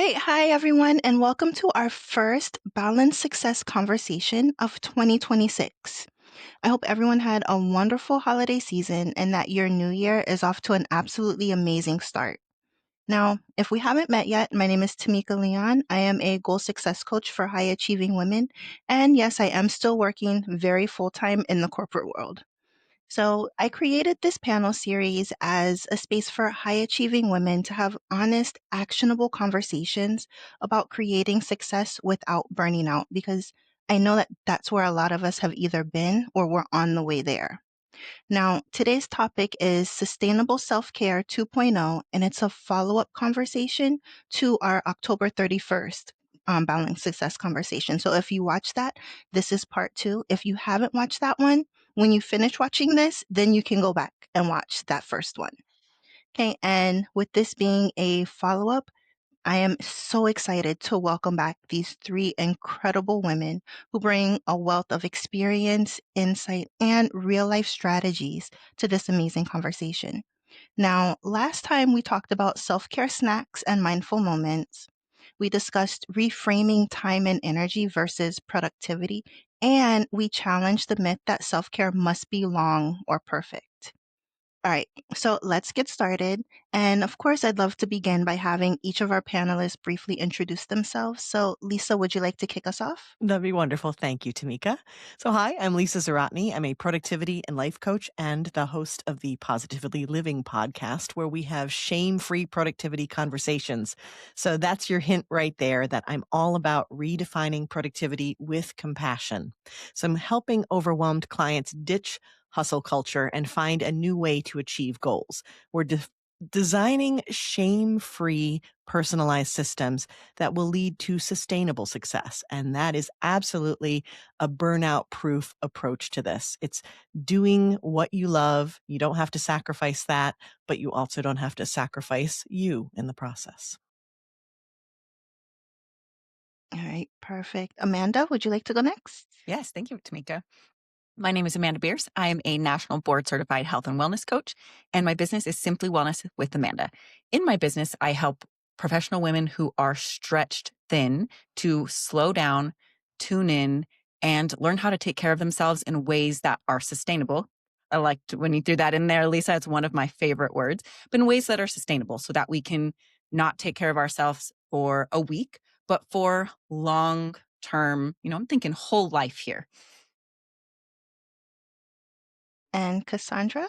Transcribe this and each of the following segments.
right. Hi, everyone, and welcome to our first Balanced Success conversation of 2026. I hope everyone had a wonderful holiday season and that your new year is off to an absolutely amazing start. Now, if we haven't met yet, my name is Tamika Leon. I am a goal success coach for high achieving women. And yes, I am still working very full time in the corporate world. So I created this panel series as a space for high achieving women to have honest, actionable conversations about creating success without burning out, because I know that that's where a lot of us have either been or we're on the way there. Now, today's topic is Sustainable Self-Care 2.0, and it's a follow-up conversation to our October 31st Balanced Success conversation. So if you watch that, this is part two. If you haven't watched that one, when you finish watching this, then you can go back and watch that first one. Okay, and with this being a follow-up, I am so excited to welcome back these three incredible women who bring a wealth of experience, insight, and real life strategies to this amazing conversation. Now, last time we talked about self care snacks and mindful moments. We discussed reframing time and energy versus productivity, and we challenged the myth that self care must be long or perfect. All right, so let's get started. And of course, I'd love to begin by having each of our panelists briefly introduce themselves. So, Lisa, would you like to kick us off? That'd be wonderful. Thank you, Tamika. So, hi, I'm Lisa Zaratni. I'm a productivity and life coach and the host of the Positively Living podcast, where we have shame free productivity conversations. So, that's your hint right there that I'm all about redefining productivity with compassion. So, I'm helping overwhelmed clients ditch hustle culture and find a new way to achieve goals. We're designing shame free personalized systems that will lead to sustainable success. And that is absolutely a burnout proof approach to this. It's doing what you love. You don't have to sacrifice that, but you also don't have to sacrifice you in the process. All right, perfect. Amanda, would you like to go next? Yes, thank you, Tamika. My name is Amanda Beers. I am a national board certified health and wellness coach, and my business is Simply Wellness with Amanda. In my business, I help professional women who are stretched thin to slow down, tune in, and learn how to take care of themselves in ways that are sustainable. I liked when you threw that in there, Lisa. It's one of my favorite words, but in ways that are sustainable so that we can not take care of ourselves for a week, but for long term, I'm thinking whole life here. And Cassandra?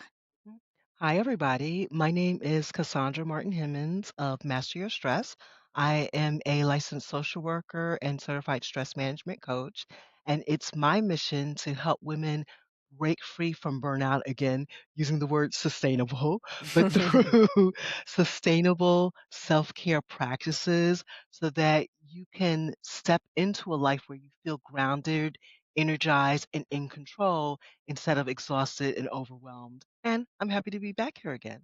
Hi, everybody. My name is Cassandra Martin Himmons of Master Your Stress. I am a licensed social worker and certified stress management coach, and it's my mission to help women break free from burnout again, using the word sustainable, but through sustainable self care practices so that you can step into a life where you feel grounded, energized, and in control instead of exhausted and overwhelmed. And I'm happy to be back here again.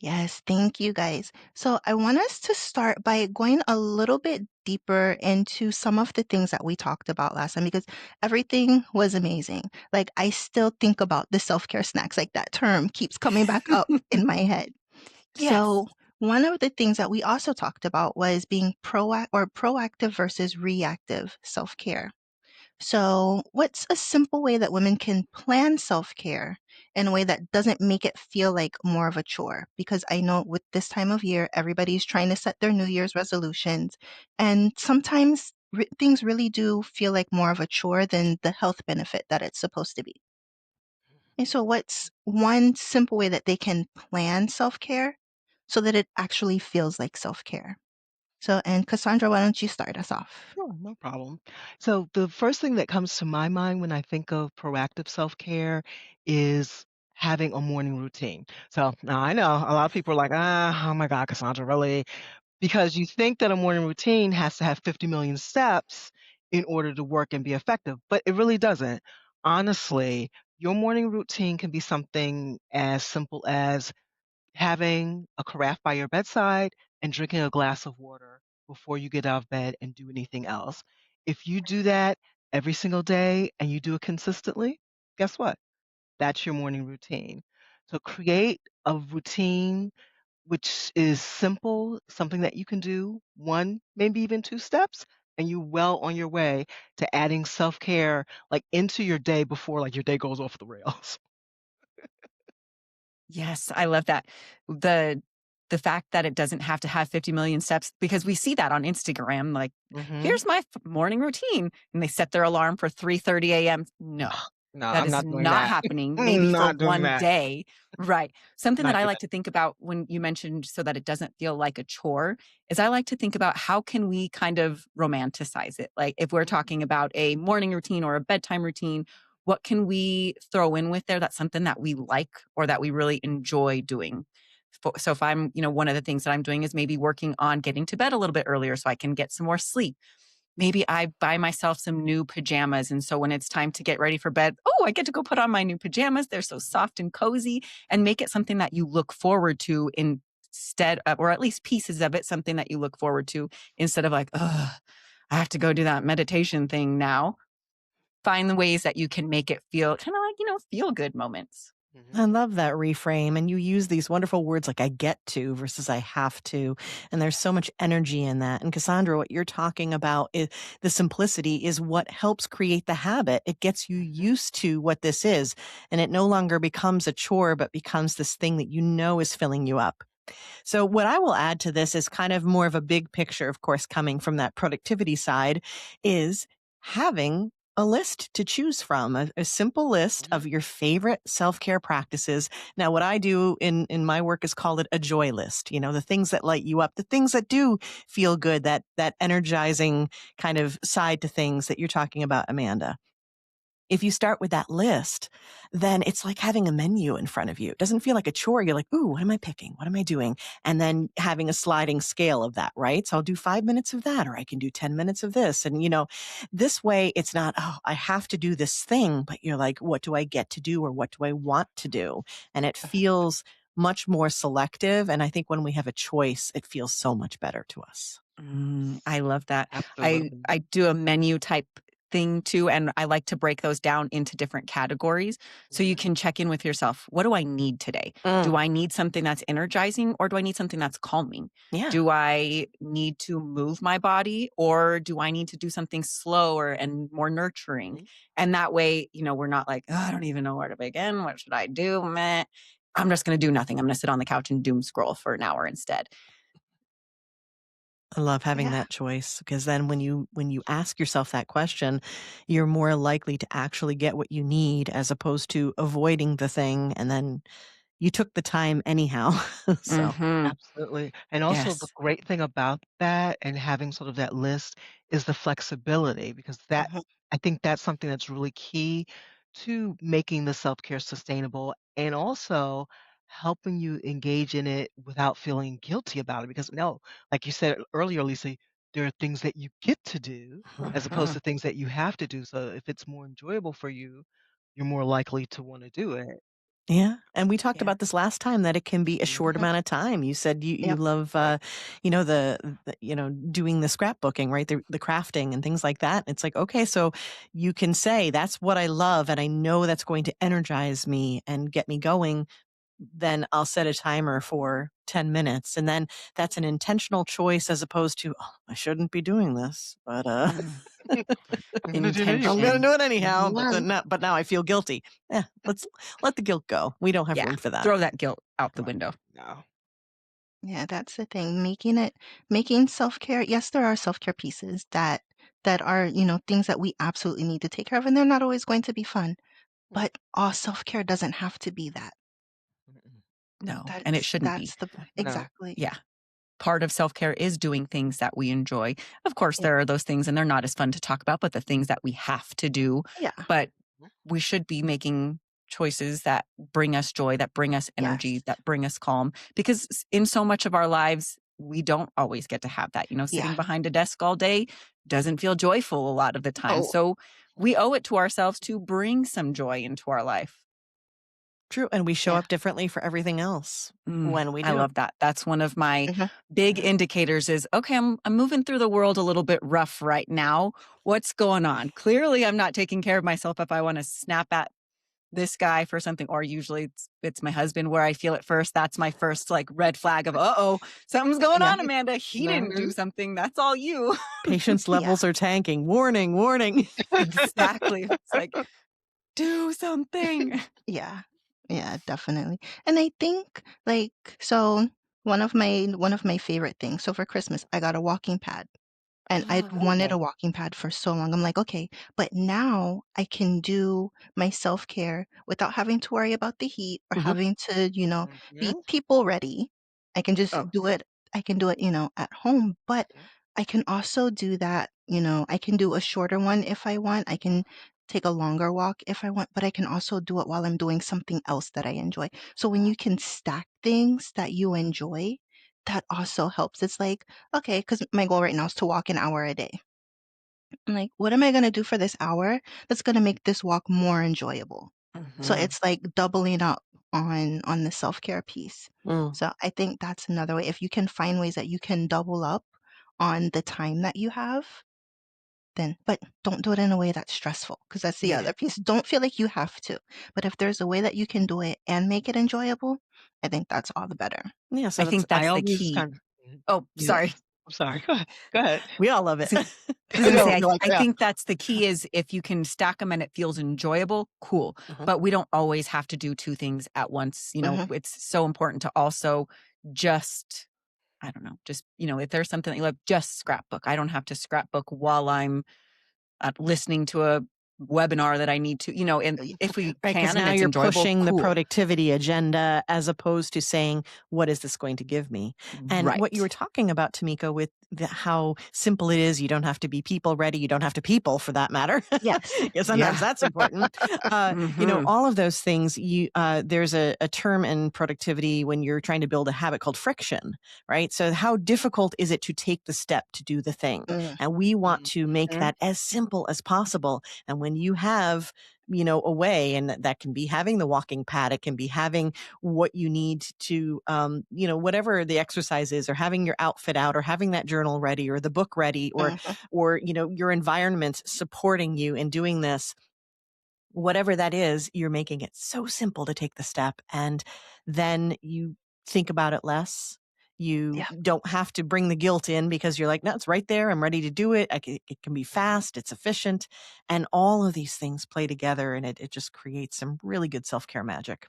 Yes, thank you guys. So I want us to start by going a little bit deeper into some of the things that we talked about last time because everything was amazing. Like I still think about the self-care snacks, like that term keeps coming back up in my head. Yes. So one of the things that we also talked about was being proactive versus reactive self-care. So, what's a simple way that women can plan self care in a way that doesn't make it feel like more of a chore? Because I know with this time of year, everybody's trying to set their New Year's resolutions. And sometimes things really do feel like more of a chore than the health benefit that it's supposed to be. And so, what's one simple way that they can plan self care so that it actually feels like self care? So, and Cassandra, why don't you start us off? Sure, no problem. So, the first thing that comes to my mind when I think of proactive self care is having a morning routine. So, now I know a lot of people are like, oh my God, Cassandra, really? Because you think that a morning routine has to have 50 million steps in order to work and be effective, but it really doesn't. Honestly, your morning routine can be something as simple as having a carafe by your bedside and drinking a glass of water before you get out of bed and do anything else. If you do that every single day and you do it consistently, guess what? That's your morning routine. So create a routine which is simple, something that you can do 1, maybe even 2 steps, and you well on your way to adding self-care, like, into your day before, like, your day goes off the rails. Yes, I love that. The the fact that it doesn't have to have 50 million steps because we see that on Instagram, like, Mhm. here's my morning routine. And they set their alarm for 3:30 a.m. No, No, that I'm is not doing not that. happening. Maybe I'm for not doing one that. day. Right. Something that Not I doing like it. to think about when you mentioned so that it doesn't feel like a chore is I like to think about how can we kind of romanticize it? Like if we're Mhm, talking about a morning routine or a bedtime routine, what can we throw in with there that's something that we like or that we really enjoy doing? So if I'm, one of the things that I'm doing is maybe working on getting to bed a little bit earlier so I can get some more sleep. Maybe I buy myself some new pajamas. And so when it's time to get ready for bed, oh, I get to go put on my new pajamas. They're so soft and cozy and make it something that you look forward to instead of, or at least pieces of it, something that you look forward to instead of like, oh, I have to go do that meditation thing now. Find the ways that you can make it feel kind of like, feel good moments. mhm, I love that reframe. And you use these wonderful words like I get to versus I have to. And there's so much energy in that. And Cassandra, what you're talking about is the simplicity is what helps create the habit. It gets you mhm, used to what this is. And it no longer becomes a chore, but becomes this thing that you know is filling you up. So what I will add to this is kind of more of a big picture, of course, coming from that productivity side is having a list to choose from, a simple list mhm, of your favorite self-care practices. Now, what I do in my work is call it a joy list, the things that light you up, the things that do feel good, that energizing kind of side to things that you're talking about, Amanda. If you start with that list, then it's like having a menu in front of you. It doesn't feel like a chore. You're like, ooh, what am I picking? What am I doing? And then having a sliding scale of that, right? So I'll do 5 minutes of that, or I can do 10 minutes of this. And, this way it's not, oh, I have to do this thing, but you're like, what do I get to do or what do I want to do? And it feels much more selective. And I think when we have a choice, it feels so much better to us. I love that. I absolutely. I do a menu type thing too, and I like to break those down into different categories so you Mhm, can check in with yourself. What do I need today? Do Mm, I need something that's energizing or do I need something that's calming? yeah. Do I need to move my body or do I need to do something slower and more nurturing? mhm. And that way, we're not like, oh, I don't even know where to begin. What should I do? Meh. I'm just going to do nothing. I'm going to sit on the couch and doom scroll for an hour instead. I love having Yeah. that choice because then when you ask yourself that question, you're more likely to actually get what you need as opposed to avoiding the thing and then you took the time anyhow. So, Mhm. Absolutely. And also the Yes. great thing about that and having sort of that list is the flexibility because that Mhm. I think that's something that's really key to making the self-care sustainable and also helping you engage in it without feeling guilty about it. Because no, like you said earlier, Lisa, there are things that you get to do as opposed Mhm. to things that you have to do. So if it's more enjoyable for you, you're more likely to want to do it. yeah, and we talked Yeah. about this last time that it can be a short Mhm. amount of time. You said you Yep. love, doing the scrapbooking, right? The crafting and things like that. It's like, okay, so you can say that's what I love and I know that's going to energize me and get me going. Then I'll set a timer for 10 minutes. And then that's an intentional choice as opposed to, oh, I shouldn't be doing this, but Mm. I'm gonna do it I'm going to anyway. Intention. do it anyhow. But Yeah. but now I feel guilty. Yeah, let's let the guilt go. We don't have Yeah. room for that. Throw that guilt out the Right. window. No. Yeah, that's the thing. Making self-care, yes, there are self-care pieces that are, things that we absolutely need to take care of, and they're not always going to be fun. But all self-care doesn't have to be that. Mm-mm. No, and it That's shouldn't be. that's the point. No. Exactly. Yeah. Part of self-care is doing things that we enjoy. Of course, Yeah. there are those things and they're not as fun to talk about, but the things that we have to do, Yeah. but we should be making choices that bring us joy, that bring us energy, Yes. that bring us calm because in so much of our lives we don't always get to have that. Yeah. Sitting behind a desk all day doesn't feel joyful a lot of the time. Oh, So we owe it to ourselves to bring some joy into our life. True, and we show yeah. up differently for everything else when we I do. love that. That's one of my Mhm. big Mhm. indicators is, okay, I'm moving through the world a little bit rough right now. What's going on? Clearly, I'm not taking care of myself if I want to snap at this guy for something, or usually it's my husband where I feel it first. That's my first like red flag of, uh-oh, something's going Yeah. on, Amanda. He didn't do Mhm. something. That's all you. Patience Yeah. levels are tanking. Warning, warning. Exactly. It's like, do something. Yeah. Yeah, definitely. And I think like so one of my favorite things. So for Christmas, I got a walking pad. And I'd wanted Ooh. a walking pad for so long. I'm like, okay, but now I can do my self-care without having to worry about the heat or Mhm. having to, be Mhm. people ready. I can just Oh, do it. I can do it, at home, but I can also do that, I can do a shorter one if I want. I can take a longer walk if I want, but I can also do it while I'm doing something else that I enjoy. So when you can stack things that you enjoy, that also helps. It's like, okay, because my goal right now is to walk an hour a day. I'm like, what am I going to do for this hour that's going to make this walk more enjoyable? So mhm. it's like doubling up on the self-care piece. Mm. So I think that's another way. If you can find ways that you can double up on the time that you have, then but don't do it in a way that's stressful because that's the Yeah. other piece. Don't feel like you have to. But if there's a way that you can do it and make it enjoyable, I think that's all the better. Yeah, so I that's think I that's the always key. kind of Oh, yeah. sorry. I'm sorry. Go ahead. Go ahead. we all love it. I was gonna No, say, you're like, I yeah. think that's the key is if you can stack them and it feels enjoyable, cool. Mhm. But we don't always have to do two things at once. Hmm. It's so important to also just, I don't know, just, if there's something that you love, just scrapbook. I don't have to scrapbook while I'm listening to a webinar that I need to, and if we Right, because can and now it's you're enjoyable, pushing the cool. productivity agenda as opposed to saying, what is this going to give me? And what you were Right. talking about, Tamika, with how simple it is, you don't have to be people ready, you don't have to people for that matter. Yes. Yeah, sometimes Yeah. that's important. Hmm. All of those things, there's a term in productivity when you're trying to build a habit called friction, right? So how difficult is it to take the step to do the thing? And we want to make Mhm. that as simple as possible. And when you have a way, and that can be having the walking pad, it can be having what you need to, whatever the exercise is, or having your outfit out, or having that journal ready, or the book ready, Hmm. or your environment supporting you in doing this. Whatever that is, you're making it so simple to take the step, and then you think about it less. You Yeah. don't have to bring the guilt in because you're like, no, it's right there. I'm ready to do it. It can be fast. It's efficient. And all of these things play together, and it just creates some really good self-care magic.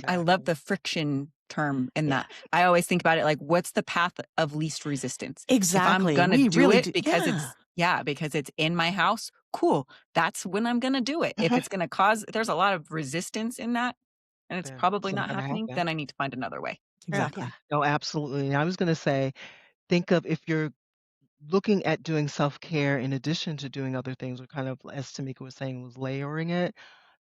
I love Exactly. the friction term in Yeah, that. I always think about it like, what's the path of least resistance? If I'm exactly. gonna We do really it do. because Yeah, because it's in my house, cool. That's when I'm gonna do it. If Hmm. it's gonna cause, there's a lot of resistance in that, and it's Then probably it's not not gonna happening, happen. then I need to find another way. Yeah. Yeah. exactly. No, absolutely. And I was gonna say, think of if you're looking at doing self-care in addition to doing other things, or kind of, as Tamika was saying, was layering it.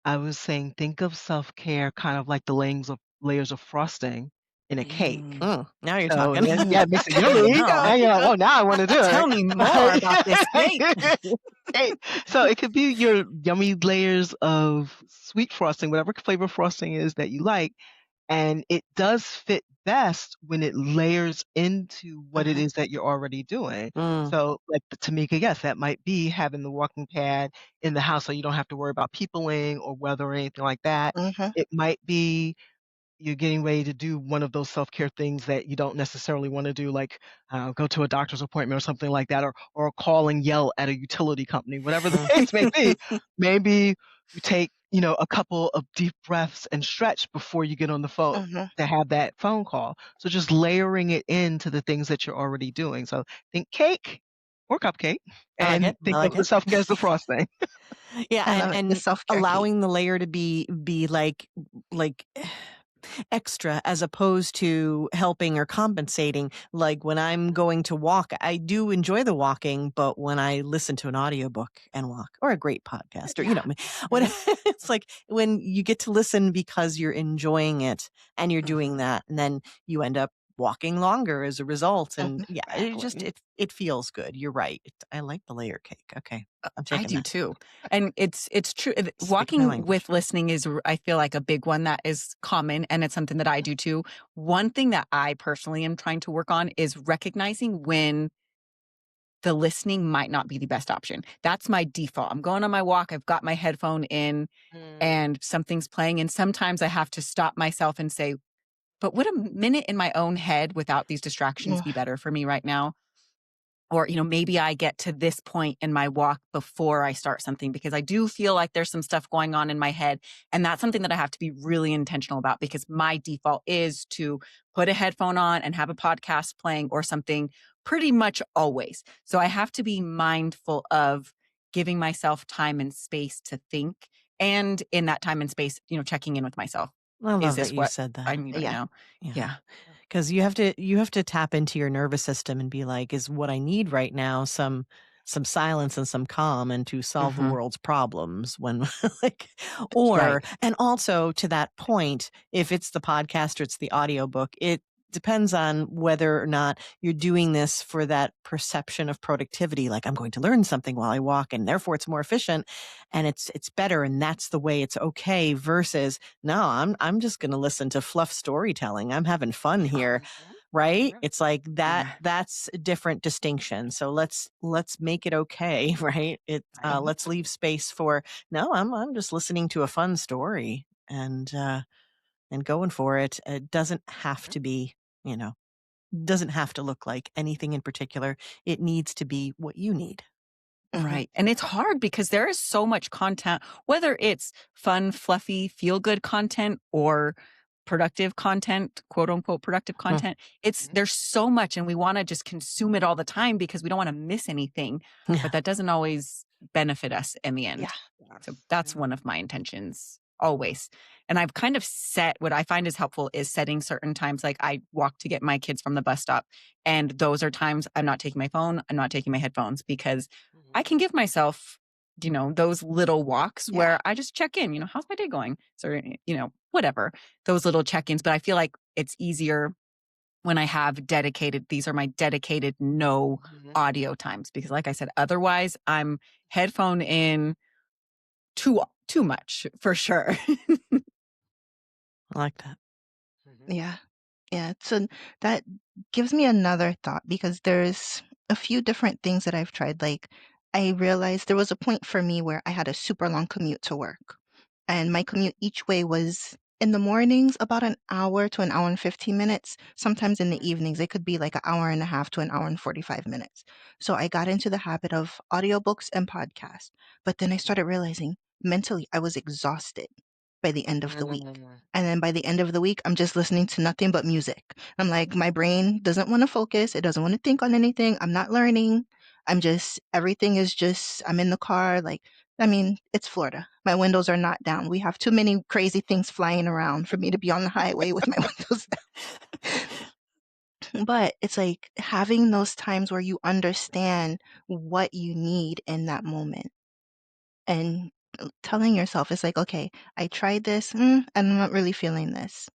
I was saying, think of self-care kind of like the layers of frosting in a cake. Now you're So, talking. and yeah, it makes it I yummy, know. and you're like, "Oh, now I wanna do Tell it." me more about this cake. Right. So it could be your yummy layers of sweet frosting, whatever flavor frosting is that you like, and it does fit best when it layers into what it Hmm. is that you're already doing. Mm, So, like the Tamika, yes, that might be having the walking pad in the house so you don't have to worry about peopling or weather or anything like that. Hmm. It might be you're getting ready to do one of those self-care things that you don't necessarily want to do, like go to a doctor's appointment or something like that, or call and yell at a utility company, whatever the mm, case may be. Maybe you take, a couple of deep breaths and stretch before you get on the phone Hmm. to have that phone call. So just layering it into the things that you're already doing. So think cake or cupcake, I like and it. I think like of the it. self-care as the frosting. Yeah, I love it. The and self-care cake. allowing the layer to be like extra as opposed to helping or compensating. Like when I'm going to walk, I do enjoy the walking, but when I listen to an audiobook and walk, or a great podcast, or Yeah. what Hmm. it's like when you get to listen because you're enjoying it and you're doing Hmm. that, and then you end up walking longer as a result. And yeah, it just Exactly. it feels good. You're right. I like the layer cake. Okay. I'm I taking do that. too. And it's true. Speak my Walking language. with listening is, I feel like, a big one that is common, and it's something that I do too. One thing that I personally am trying to work on is recognizing when the listening might not be the best option. That's my default. I'm going on my walk, I've got my headphone in, Mm. and something's playing, and sometimes I have to stop myself and say, "But would a minute in my own head without these distractions Ugh, be better for me right now?" Or, maybe I get to this point in my walk before I start something, because I do feel like there's some stuff going on in my head. And that's something that I have to be really intentional about, because my default is to put a headphone on and have a podcast playing or something pretty much always. So I have to be mindful of giving myself time and space to think. And in that time and space, checking in with myself. I Is love that this you what said I that. need right yeah. now? Yeah. Yeah. Because you have to tap into your nervous system and be like, is what I need right now some silence and some calm and to solve the Hmm. world's problems when like Right. and also to that point, if it's the podcast or it's the audiobook, it depends on whether or not you're doing this for that perception of productivity, like I'm going to learn something while I walk and therefore it's more efficient and it's better and that's the way it's okay, versus no, I'm just going to listen to fluff storytelling. I'm having fun here, Mhm. right? Yeah. It's like Yeah. that's a different distinction. So let's make it okay, right? Right. Let's leave space for no, I'm just listening to a fun story and going for it. It doesn't have to be, you know, doesn't have to look like anything in particular. It needs to be what you need. Mhm. Right. And it's hard because there is so much content, whether it's fun, fluffy, feel good content or productive content, quote unquote productive Hmm. content. There's so much, and we want to just consume it all the time because we don't want to miss anything, Yeah. but that doesn't always benefit us in the Yeah. end. So Yes. that's Yeah. one of my intentions always. And I've kind of set what I find is helpful is setting certain times. Like I walk to get my kids from the bus stop, and those are times I'm not taking my phone, I'm not taking my headphones, because I Mhm. can give myself, those little walks Yeah. where I just check in, how's my day going? So, whatever, those little check ins. But I feel like it's easier when I have these are my dedicated no Mhm. audio times, because like I said, otherwise I'm headphone in too much for sure. I like that. Mhm. Yeah. Yeah. So that gives me another thought because there's a few different things that I've tried. Like, I realized there was a point for me where I had a super long commute to work. And my commute each way was in the mornings about an hour to an hour and 15 minutes. Sometimes in the evenings, it could be like an hour and a half to an hour and 45 minutes. So I got into the habit of audiobooks and podcasts. But then I started realizing mentally I was exhausted by the end of the week. Mhm. And then by the end of the week, I'm just listening to nothing but music. I'm like, my brain doesn't want to focus. It doesn't want to think on anything. I'm not learning. Everything is just, I'm in the car. Like, I mean, it's Florida. My windows are not down. We have too many crazy things flying around for me to be on the highway with my windows down. But it's like having those times where you understand what you need in that moment and telling yourself, it's like, okay, I tried this, and I'm not really feeling this.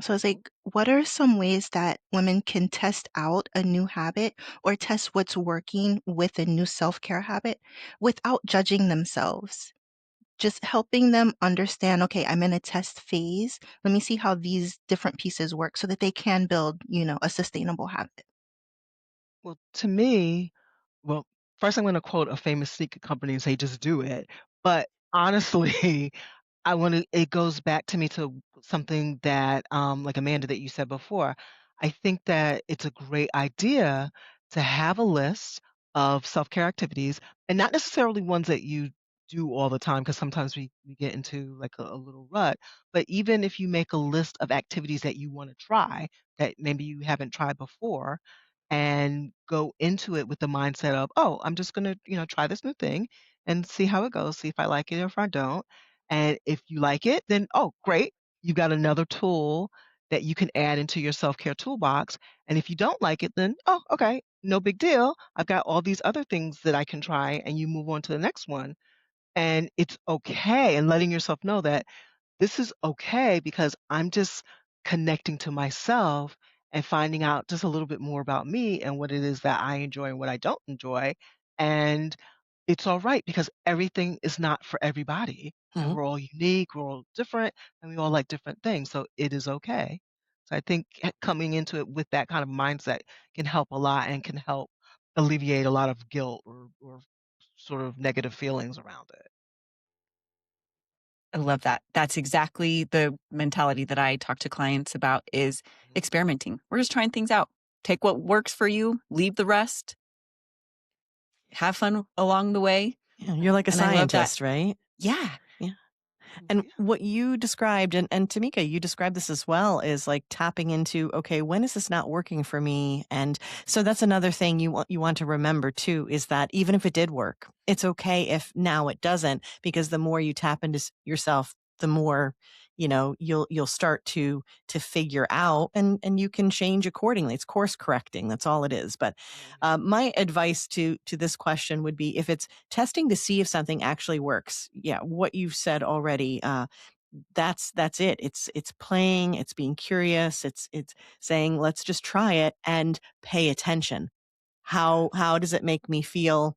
So it's like, what are some ways that women can test out a new habit or test what's working with a new self care habit without judging themselves? Just helping them understand, okay, I'm in a test phase. Let me see how these different pieces work so that they can build, a sustainable habit. Well, to me, well, first I'm going to quote a famous sneaker company and say, just do it. But honestly, it goes back to me to something that, like Amanda, that you said before. I think that it's a great idea to have a list of self-care activities and not necessarily ones that you do all the time, because sometimes we get into like a little rut. But even if you make a list of activities that you want to try that maybe you haven't tried before, and go into it with the mindset of, oh, I'm just going to, try this new thing and see how it goes, see if I like it or if I don't. And if you like it, then, oh, great. You've got another tool that you can add into your self care toolbox. And if you don't like it, then, oh, okay, no big deal. I've got all these other things that I can try. And you move on to the next one. And it's okay. And letting yourself know that this is okay because I'm just connecting to myself and finding out just a little bit more about me and what it is that I enjoy and what I don't enjoy. And it's all right because everything is not for everybody. And Mhm. we're all unique, we're all different, and we all like different things. So it is okay. So I think coming into it with that kind of mindset can help a lot and can help alleviate a lot of guilt or sort of negative feelings around it. I love that. That's exactly the mentality that I talk to clients about is Mhm. experimenting. We're just trying things out. Take what works for you, leave the rest, have fun along the way. Yeah, you're like a And I love that. scientist, right? Yeah. Yeah. Mm, And yeah. what you described, and Tamika, you described this as well, is like tapping into, okay, when is this not working for me? And so that's another thing you want to remember too, is that even if it did work, it's okay if now it doesn't, because the more you tap into yourself, the more, you'll start to figure out, and you can change accordingly. It's course correcting. That's all it is. But Mhm. my advice to this question would be, if it's testing to see if something actually works, yeah, what you've said already, that's it. It's playing, it's being curious, it's saying, let's just try it and pay attention. How does it make me feel?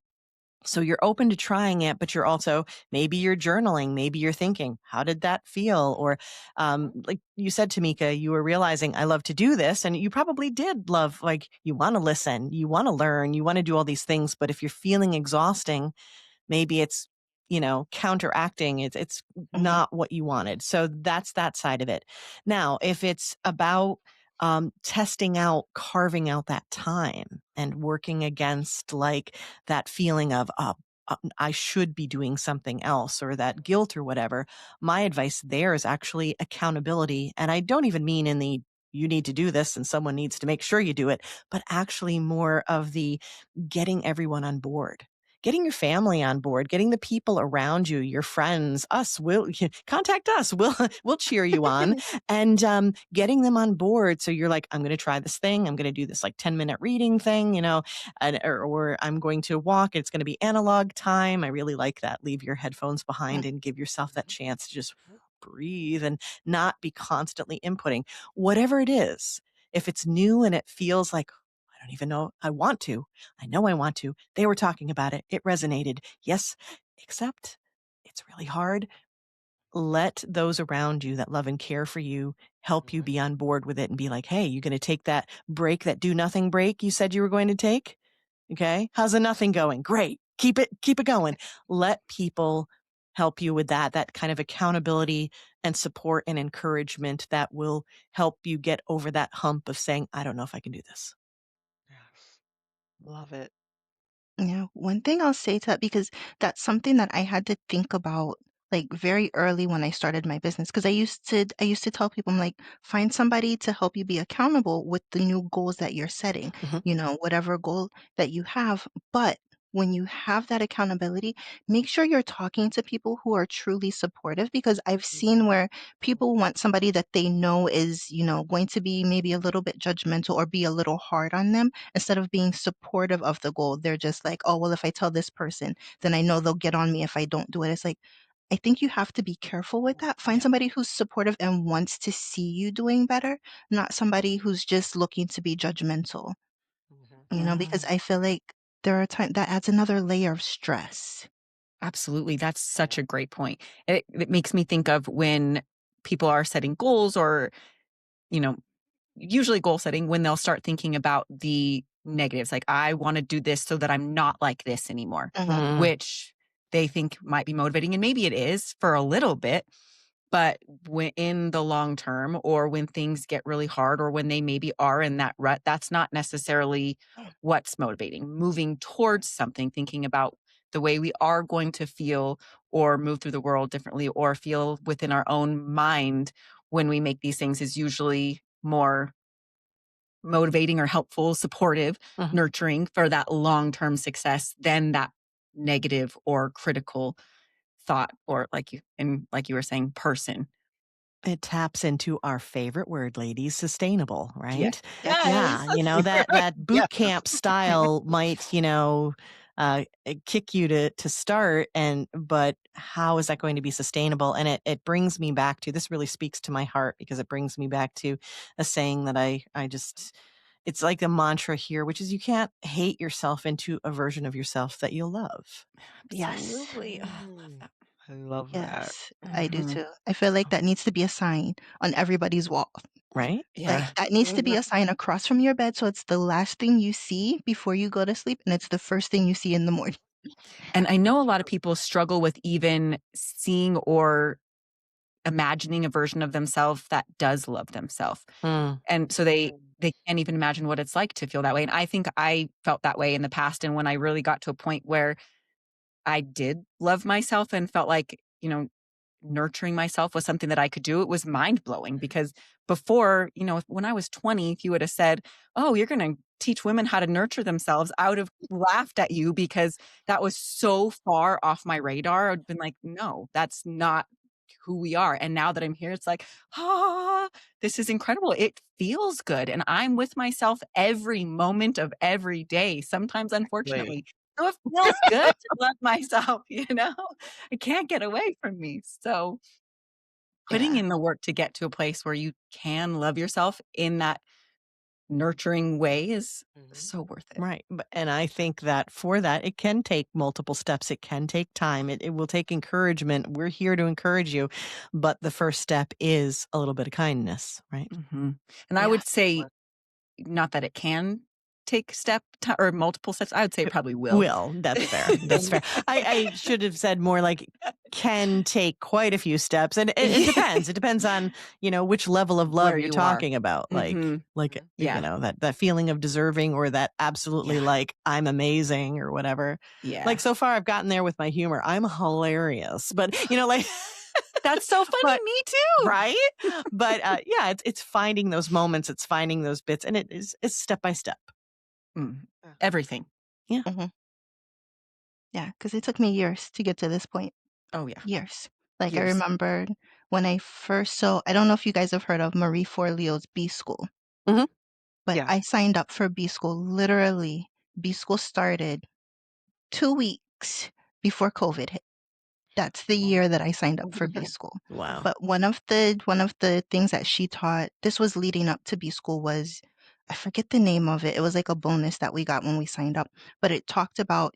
So you're open to trying it, but you're also, maybe you're journaling, maybe you're thinking, how did that feel? Or, like you said, Tamika, you were realizing, I love to do this. And you probably did love, like, you want to listen, you want to learn, you want to do all these things. But if you're feeling exhausting, maybe it's, counteracting. It's Mhm. not what you wanted. So that's that side of it. Now, if it's about, testing out, carving out that time and working against, like, that feeling of, I should be doing something else, or that guilt or whatever. My advice there is actually accountability. And I don't even mean in the, you need to do this and someone needs to make sure you do it, but actually more of the getting everyone on board. Getting your family on board, getting the people around you, your friends, us, will contact us. We'll cheer you on, and getting them on board. So you're like, I'm going to try this thing. I'm going to do this like 10-minute reading thing, or I'm going to walk. It's going to be analog time. I really like that. Leave your headphones behind Mm. and give yourself that Mhm. chance to just breathe and not be constantly inputting. Whatever it is, if it's new and it feels like, I don't even know I want to. I know I want to. They were talking about it. It resonated. Yes, except it's really hard. Let those around you that love and care for you help you Mhm. be on board with it and be like, hey, you going to take that break, that do nothing break you said you were going to take? Okay. How's the nothing going? Great. Keep it going. Let people help you with that kind of accountability and support and encouragement that will help you get over that hump of saying, I don't know if I can do this. Yes. Love it. Yeah, one thing I'll say to that, because that's something that I had to think about like very early when I started my business. Because I used to tell people, I'm like, find somebody to help you be accountable with the new goals that you're setting, Mhm. whatever goal that you have. But when you have that accountability, make sure you're talking to people who are truly supportive, because I've Mhm. seen where people want somebody that they know is, going to be maybe a little bit judgmental or be a little hard on them. Instead of being supportive of the goal, they're just like, oh, well, if I tell this person, then I know they'll get on me if I don't do it. It's like, I think you have to be careful with that. Find Yeah. somebody who's supportive and wants to see you doing better, not somebody who's just looking to be judgmental, Mhm. because Mm. I feel like there are times that adds another layer of stress. Absolutely. That's such Mhm. a great point. It makes me think of when people are setting goals or, you know, usually goal setting when they'll start thinking about the negatives. Like, I want to do this so that I'm not like this anymore, Mhm. Mm. which they think might be motivating. And maybe it is for a little bit, but when in the long term, or when things get really hard, or when they maybe are in that rut, that's not necessarily what's motivating. Moving towards something, thinking about the way we are going to feel or move through the world differently or feel within our own mind when we make these things is usually more motivating or helpful, supportive, Mhm. nurturing for that long-term success than that negative or critical thought, or like you were saying, person. It taps into our favorite word, ladies, sustainable, Yeah. right? Yes. Yeah, that boot Yes. camp style might, kick you to start, but how is that going to be sustainable? And it brings me back to, this really speaks to my heart, because it brings me back to a saying that I just, it's like a mantra here, which is, you can't hate yourself into a version of yourself that you'll love. Yes. Absolutely. Oh, I love Mm. that. I love that. Yes, I do Mhm. too. I feel like that needs to be a sign on everybody's wall. Right? Like, Yeah. that needs to be Mhm. a sign across from your bed, so it's the last thing you see before you go to sleep, and it's the first thing you see in the morning. And I know a lot of people struggle with even seeing or imagining a version of themselves that does love themselves. Mm. And so they can't even imagine what it's like to feel that way. And I think I felt that way in the past. And when I really got to a point where I did love myself and felt like, nurturing myself was something that I could do, it was mind blowing because before, when I was 20, if you would have said, "Oh, you're going to teach women how to nurture themselves," I would have laughed at you because that was so far off my radar. I'd been like, "No, that's not who we are." And now that I'm here, it's like, this is incredible. It feels good. And I'm with myself every moment of every day, sometimes Wait. unfortunately. So it feels good to love myself, you know? It can't get away from me. So putting Yeah. in the work to get to a place where you can love yourself in that nurturing way is Mhm. so worth it. Right. And I think that for that, it can take multiple steps. It can take time. It will take encouragement. We're here to encourage you. But the first step is a little bit of kindness, right? Mhm. And I Yeah. would say, not that it can take or multiple steps. I would say it probably will. Will, that's fair. That's fair. I should have said more like can take quite a few steps. And it depends. It depends on, which level of love Where you're you are. talking about. Mhm. Mhm. Yeah. That feeling of deserving or that absolutely Yeah. like I'm amazing or whatever. Yeah. Like so far I've gotten there with my humor. I'm hilarious. But like That's so funny. but Me too. right? But yeah, it's finding those moments, it's finding those bits, and it's step by step. Mm. Yeah. Everything. Yeah. Mhm. Yeah, because it took me years to get to this point. Oh, yeah. Years. Like, I Years. remembered when I don't know if you guys have heard of Marie Forleo's B School, Mhm. but Yeah. I signed up for B School literally. B School started 2 weeks before COVID hit. That's the Oh. year that I signed up for B School. Wow. But one of the things that she taught, this was leading up to B School, was I forget the name of it. It was like a bonus that we got when we signed up, but it talked about,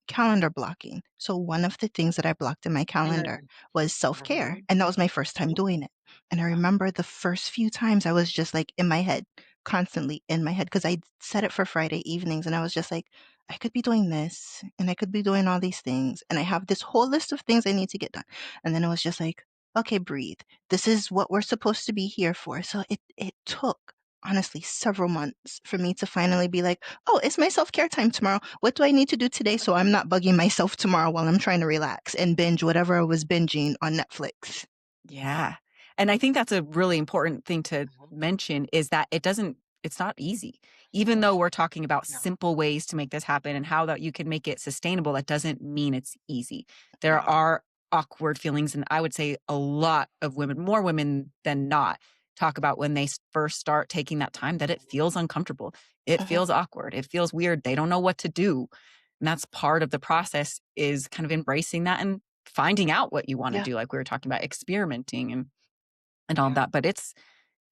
calendar blocking. So one of the things that I blocked in my calendar Mm. was self-care, Mhm. and that was my first time Mhm. doing it. And I Yeah. remember the first few times I was just like in my head, constantly in my head, because I set it for Friday evenings, and I was just like, I could be doing this and I could be doing all these things. And I have this whole list of things I need to get done. And then it was just like, okay, breathe. This is what we're supposed to be here for. So it took honestly several months for me to finally be like, oh, it's my self-care time tomorrow. What do I need to do today so I'm not bugging myself tomorrow while I'm trying to relax and binge whatever I was binging on Netflix? Yeah. And I think that's a really important thing to Mhm. mention is that it's not easy. Even though Yes. we're talking about Yeah. simple ways to make this happen and how that you can make it sustainable, that doesn't mean it's easy. There Yeah. are awkward feelings. And I would say a lot of women, more women than not, talk about when they first start taking that time that it feels uncomfortable. It Mhm. feels awkward. It feels weird. They don't know what to do. And that's part of the process is kind of embracing that and finding out what you wanna Yeah. do, like we were talking about experimenting and all Yeah. that, but it's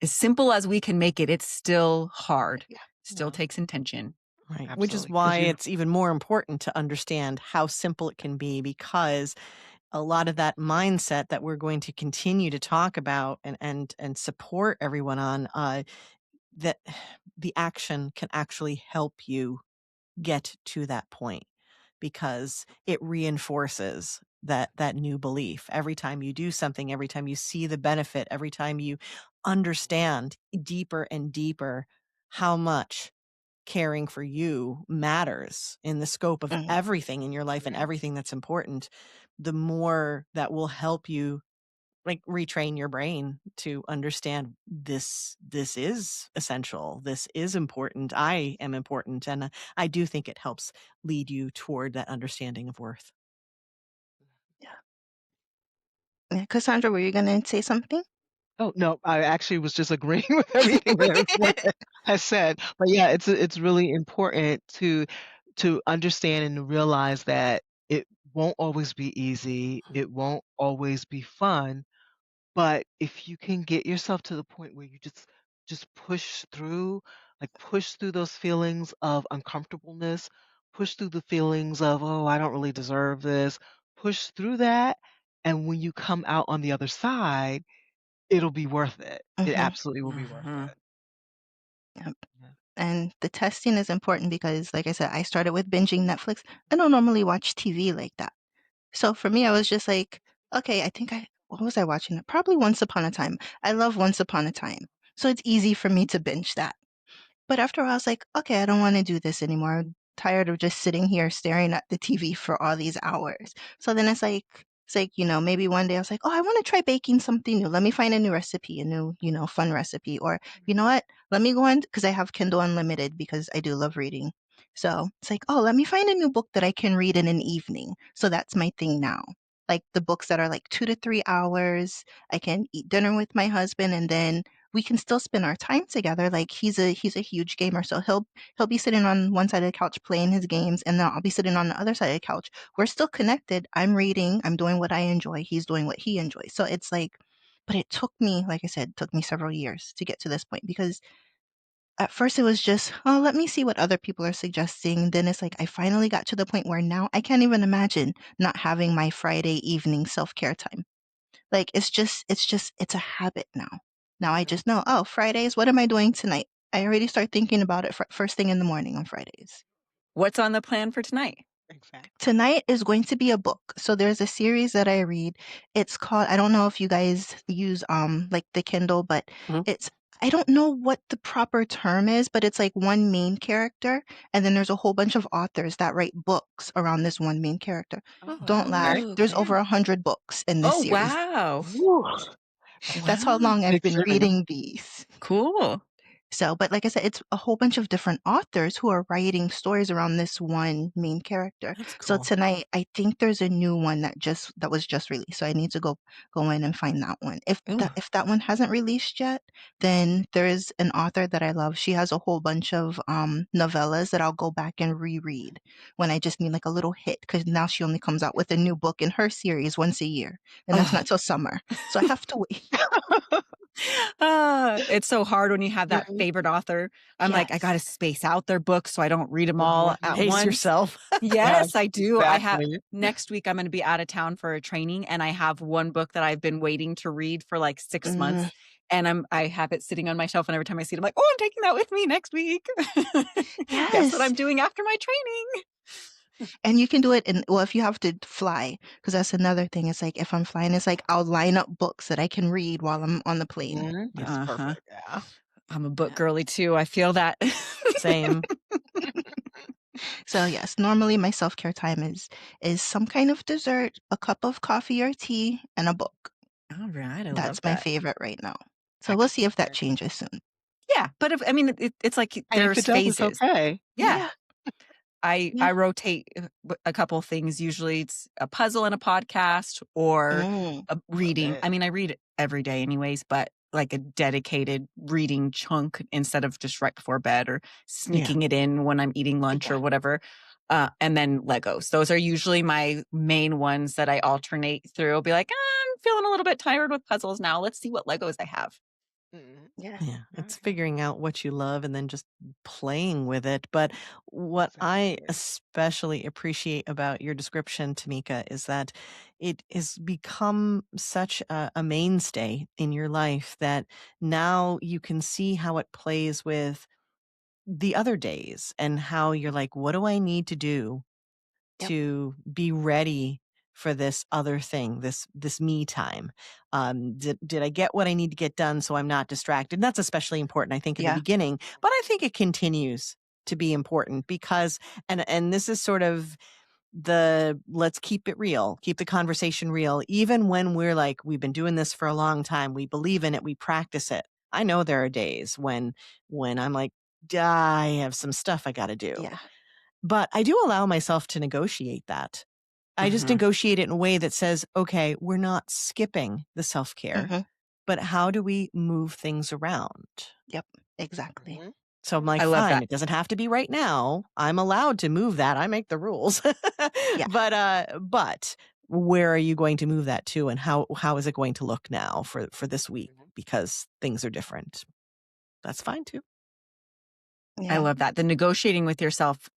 as simple as we can make it, it's still hard. Yeah. Still Yeah. takes intention. Right. Which is Absolutely. why Because you it's even more important to understand how simple it can be because a lot of that mindset that we're going to continue to talk about and support everyone on that the action can actually help you get to that point because it reinforces that new belief every time you do something, every time you see the benefit, every time you understand deeper and deeper how much caring for you matters in the scope of Mhm. everything in your life and yeah. everything that's important, the more that will help you like retrain your brain to understand this is essential, this is important, I am important, and I do think it helps lead you toward that understanding of worth. Yeah. Yeah. Cassandra, were you gonna say something? Oh, no, I actually was just agreeing with everything that everyone has said. But yeah, it's really important to understand and to realize that it won't always be easy. It won't always be fun. But if you can get yourself to the point where you just push through, like push through those feelings of uncomfortableness, push through the feelings of, oh, I don't really deserve this, push through that. And when you come out on the other side, it'll be worth it. It Mhm. absolutely will be worth Mhm. it. Yep. Yeah. And the testing is important because, like I said, I started with binging Netflix. I don't normally watch TV like that. So for me, I was just like, okay, what was I watching? Probably Once Upon a Time. I love Once Upon a Time. So it's easy for me to binge that. But after a while, I was like, okay, I don't want to do this anymore. I'm tired of just sitting here staring at the TV for all these hours. So then maybe one day I was like, oh, I want to try baking something new. Let me find a new recipe, a new, fun recipe. Or, you know what? Let me go on, because I have Kindle Unlimited because I do love reading. So it's like, oh, let me find a new book that I can read in an evening. So that's my thing now. Like the books that are like 2 to 3 hours. I can eat dinner with my husband and then we can still spend our time together. Like he's a huge gamer, so he'll be sitting on one side of the couch playing his games, and then I'll be sitting on the other side of the couch. We're still connected. I'm reading. I'm doing what I enjoy. He's doing what he enjoys. So it's like, but it took me, like I said, took me several years to get to this point because at first it was just, oh, let me see what other people are suggesting. Then it's like I finally got to the point where now I can't even imagine not having my Friday evening self care time. Like it's a habit now. Now I Mhm. just know, oh, Fridays, what am I doing tonight? I already start thinking about it first thing in the morning on Fridays. What's on the plan for tonight? Exactly. Tonight is going to be a book. So there's a series that I read. It's called, I don't know if you guys use like the Kindle, but Mhm. it's I don't know what the proper term is, but it's like one main character and then there's a whole bunch of authors that write books around this one main character. Don't Oh, laugh. okay. Oh, There's okay. over 100 books in this Oh, series. wow. Ooh, that's That's how Wow. long a I've big been series. reading these. Cool. So, but like I said, it's a whole bunch of different authors who are writing stories around this one main character. That's So cool. tonight, I think there's a new one that was just released. So I need to go in and find that one. Ooh. If that one hasn't released yet, then there is an author that I love. She has a whole bunch of novellas that I'll go back and reread when I just need like a little hit. Because now she only comes out with a new book in her series once a year, and that's Oh. not till summer. So I have to wait. It's so hard when you have that Mhm. favorite author. I'm like, I got to Yes. space out their books so I don't read them all at Mhm. Pace once. yourself. Yes, Yes, I do. I have exactly. next week, I'm going to be out of town for a training, and I have one book that I've been waiting to read for like 6 months. Mm, And I have it sitting on my shelf, and every time I see it, I'm like, oh, I'm taking that with me next week. Guess what yes. I'm doing after my training? And you can do it if you have to fly, because that's another thing. It's like if I'm flying, it's like I'll line up books that I can read while I'm on the plane. Mhm. That's Uh-huh. perfect. Yeah. I'm a book Yeah. girly too. I feel that. Same. So yes, normally my self-care time is some kind of dessert, a cup of coffee or tea, and a book. All right. I love That's my that. favorite right now. So we'll see Excellent. if that changes soon. Yeah. But I mean, it's like And if there's it does, it's phases. okay. Yeah. Yeah. I Yeah. rotate a couple things. Usually it's a puzzle and a podcast or a Love reading. it. I mean, I read every day anyways, but like a dedicated reading chunk instead of just right before bed or Yeah. sneaking it in when I'm eating lunch or Yeah. whatever. And then Legos. Those are usually my main ones that I alternate through. I'll be like, I'm feeling a little bit tired with puzzles now. Let's see what Legos I have. Mhm. Yeah. Yeah, it's Okay. figuring out what you love and then just playing with it. But what I Exactly. especially appreciate about your description, Tamika, is that it has become such a mainstay in your life that now you can see how it plays with the other days and how you're like, what do I need to do Yep. to be ready for this other thing, this me time? Did I get what I need to get done so I'm not distracted? That's especially important, I think, in the Yeah. beginning, but I think it continues to be important because, and this is sort of the let's keep it real, keep the conversation real, even when we're like, we've been doing this for a long time, we believe in it, we practice it. I know there are days when I'm like, I have some stuff I got to do, Yeah. but I do allow myself to negotiate that. I just Mhm. negotiate it in a way that says, okay, we're not skipping the self care, Hmm. but how do we move things around? Yep. Exactly. Mhm. So I'm like, I love fine, that. it doesn't have to be right now. I'm allowed to move that. I make the rules. Yeah. But where are you going to move that to and how is it going to look now for this week Mhm. because things are different? That's fine too. I Yeah. love that. The negotiating with yourself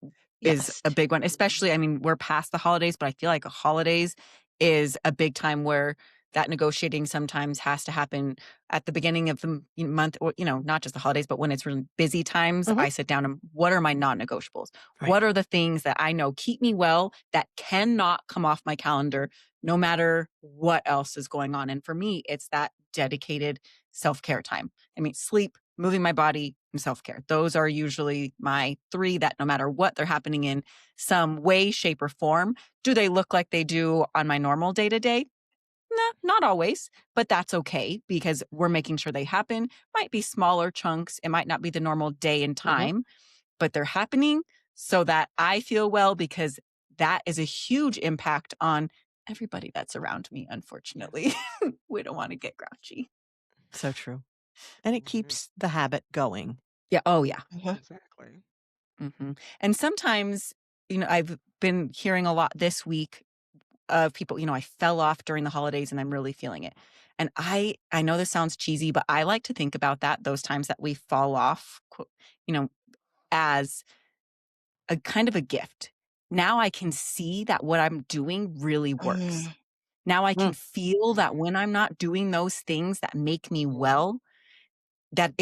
is Yes. a big one, Mhm. especially, I mean, we're past the holidays, but I feel like holidays is a big time where that negotiating sometimes has to happen at the beginning of the month, or, not just the holidays, but when it's really busy times, Mhm. I sit down and what are my non-negotiables? Right. What are the things that I know keep me well that cannot come off my calendar no matter what else is going on? And for me, it's that dedicated self-care time. I mean, sleep, moving my body, and self-care. Those are usually my three that no matter what they're happening in some way, shape, or form. Do they look like they do on my normal day to day? Nah, not always, but that's okay because we're making sure they happen. Might be smaller chunks. It might not be the normal day and Mhm. time, but they're happening so that I feel well because that is a huge impact on everybody that's around me, unfortunately. Yes. We don't want to get grouchy. So true. And it Mhm. keeps the habit going. Yeah. Oh, yeah. Mhm. Exactly. And sometimes, I've been hearing a lot this week of people, I fell off during the holidays and I'm really feeling it. And I know this sounds cheesy, but I like to think about those times that we fall off, you know, as a kind of a gift. Now I can see that what I'm doing really works. Mm. Now I Mm. can feel that Right. when I'm not doing those things that make me well, that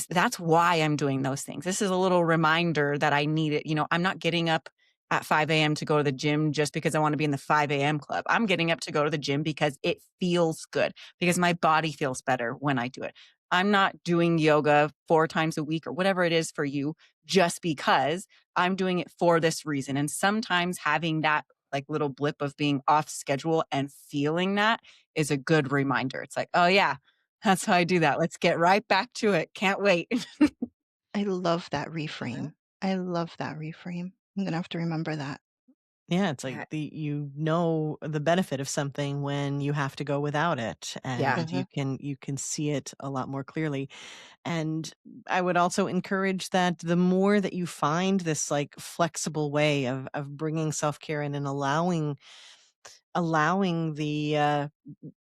that's why I'm doing those things. This is a little reminder that I need it. I'm not getting up at 5 a.m. to go to the gym just because I want to be in the 5 a.m. club. I'm getting up to go to the gym because it feels good, because my body feels better when I do it. I'm not doing yoga 4 times a week or whatever it is for you just because. I'm doing it for this reason. And sometimes having that like little blip of being off schedule and feeling that is a good reminder. It's like, oh yeah, that's how I do that. Let's get right back to it. Can't wait. I love that Yeah. reframe. I love that reframe. I'm gonna have to remember that. Yeah, it's like Yeah. the benefit of something when you have to go without it, Yeah. and Mhm. you can see it a lot more clearly. And I would also encourage that the more that you find this like flexible way of bringing self-care in and allowing the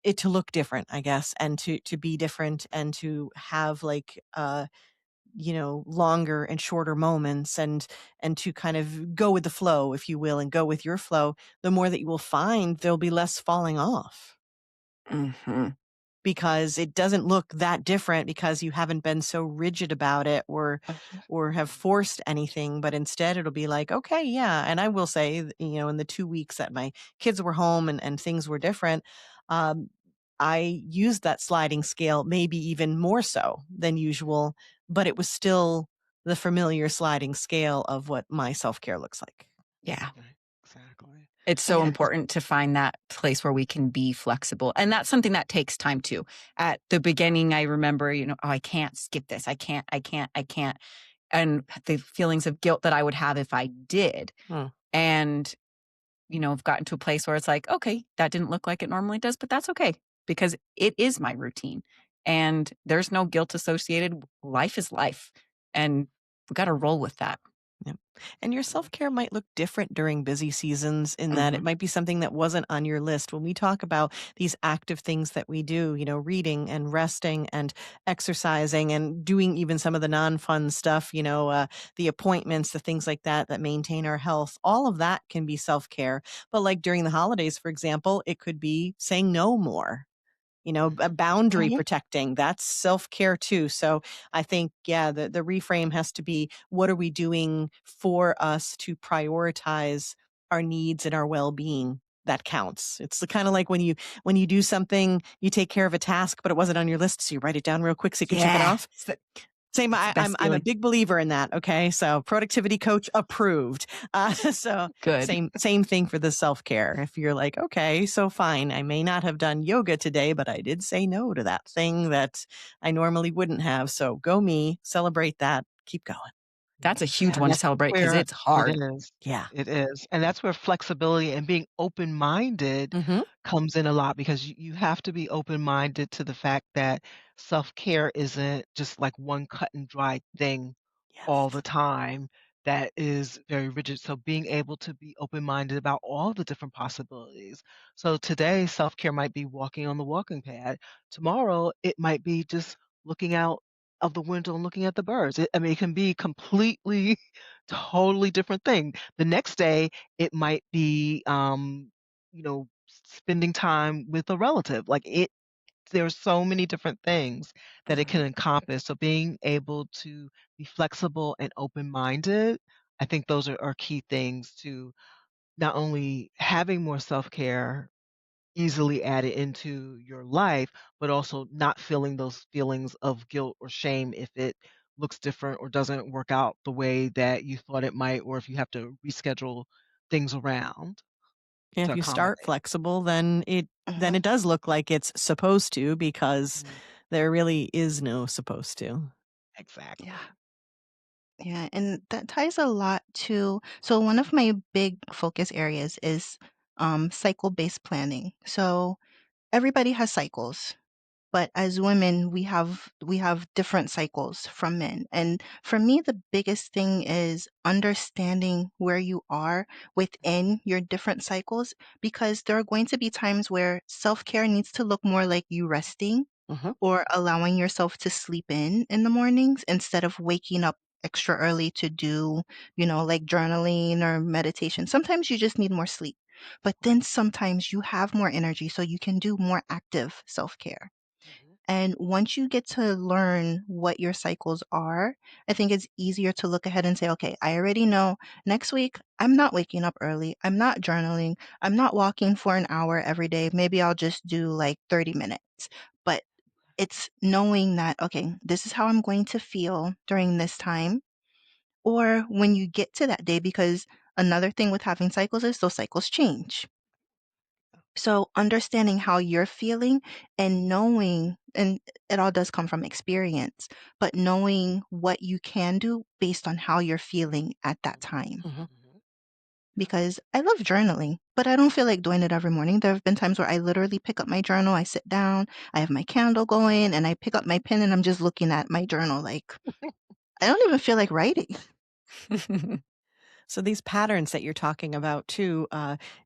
it to look different, I guess, and to be different and to have like longer and shorter moments and to kind of go with the flow, if you will, and go with your flow, the more that you will find there'll be less falling off Mhm. because it doesn't look that different because you haven't been so rigid about it Mhm. or have forced anything, but instead it'll be like, okay, yeah. And I will say, in the 2 weeks that my kids were home and things were different, um, I used that sliding scale maybe even more so than usual, but it was still the familiar sliding scale of what my self-care looks like. Yeah. Right. Exactly. It's so Yeah. important to find that place where we can be flexible. And that's something that takes time too. At the beginning, I remember, oh, I can't skip this. I can't. And the feelings of guilt that I would have if I did. Hmm. And, I've gotten to a place where it's like, okay, that didn't look like it normally does, but that's okay because it is my routine and there's no guilt associated. Life is life. And we got to roll with that. Yep. And your self care might look different during busy seasons in that it Hmm. might be something that wasn't on your list. When we talk about these active things that we do, reading and resting and exercising and doing even some of the non fun stuff, the appointments, the things like that that maintain our health, all of that can be self care. But like during the holidays, for example, it could be saying no more. A Mhm. boundary Mhm. protecting, that's self-care too. So I think, yeah, the reframe has to be, what are we doing for us to prioritize our needs and our well-being? That counts. It's kind of like when you do something, you take care of a task, but it wasn't on your list, so you write it down real quick so you can check it Yeah. off. It's Same, the I'm best I'm a feeling. big believer in that, okay? So, productivity coach approved. So Good. same thing for the self-care. If you're like, "Okay, so fine, I may not have done yoga today, but I did say no to that thing that I normally wouldn't have. So go me, celebrate that, keep going." That's a Yes. huge Yeah. one And to that's celebrate because where it's it hard. is. Yeah. It is. And that's where flexibility and being open-minded Mhm. comes in a lot because you have to be open-minded to the fact that self-care isn't just like one cut and dry thing all Yes. the time that is very rigid. So being able to be open-minded about all the different possibilities. So today, self-care might be walking on the walking pad. Tomorrow, it might be just looking out of the window and looking at the birds. I mean, it can be completely, totally different thing. The next day, it might be, you know, spending time with a relative. Like there's so many different things that it can encompass. So being able to be flexible and open-minded, I think those are key things to not only having more self-care easily added into your life, but also not feeling those feelings of guilt or shame if it looks different or doesn't work out the way that you thought it might, or if you have to reschedule things around And to if you start accommodate. flexible, then Mhm. it does look like it's supposed to, because Mhm. there really is no supposed to. Yeah. Exactly. Yeah, and that ties a lot to, so one of my big focus areas is cycle-based planning. So everybody has cycles, but as women, we have different cycles from men. And for me, the biggest thing is understanding where you are within your different cycles, because there are going to be times where self-care needs to look more like you resting Mhm. or allowing yourself to sleep in the mornings instead of waking up extra early to do, like journaling or meditation. Sometimes you just need more sleep. But then sometimes you have more energy so you can do more active self-care. Mhm. And once you get to learn what your cycles are, I think it's easier to look ahead and say, okay, I already know next week I'm not waking up early. I'm not journaling. I'm not walking for an hour every day. Maybe I'll just do like 30 minutes. But it's knowing that, okay, this is how I'm going to feel during this time. Or when you get to that day, because another thing with having cycles is those cycles change. So understanding how you're feeling and knowing, and it all does come from experience, but knowing what you can do based on how you're feeling at that Mhm. time. Mhm. Mhm. Because I love journaling, but I don't feel like doing it every morning. There have been times where I literally pick up my journal, I sit down, I have my candle going, and I pick up my pen and I'm just looking at my journal like I don't even feel like writing. So these patterns that you're talking about too,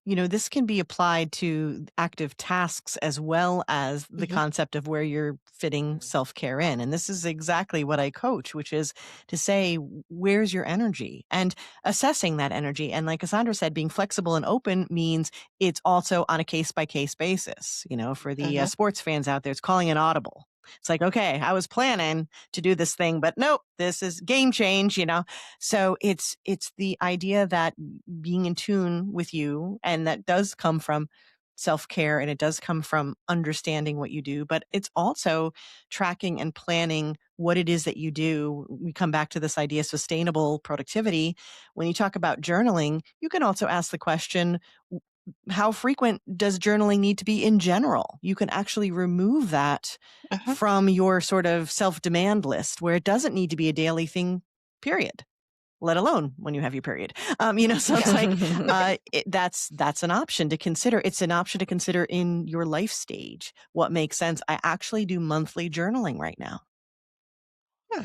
this can be applied to active tasks as well as the Mhm, concept of where you're fitting Mhm. self-care in. And this is exactly what I coach, which is to say, where's your energy? And assessing that energy. And like Cassandra said, being flexible and open means it's also on a case by case basis. For the mhm, sports fans out there, it's calling an audible. It's like, okay, I was planning to do this thing, but nope, this is game change. So it's the idea that being in tune with you, and that does come from self-care, and it does come from understanding what you do, but it's also tracking and planning what it is that you do. We come back to this idea of sustainable productivity. When you talk about journaling, you can also ask the question, how frequent does journaling need to be in general? You can actually remove that mhm. from your sort of self-demand list, where it doesn't need to be a daily thing, period, let alone when you have your period. So it's Yeah. like, that's an option to consider. It's an option to consider in your life stage. What makes sense? I actually do monthly journaling right now.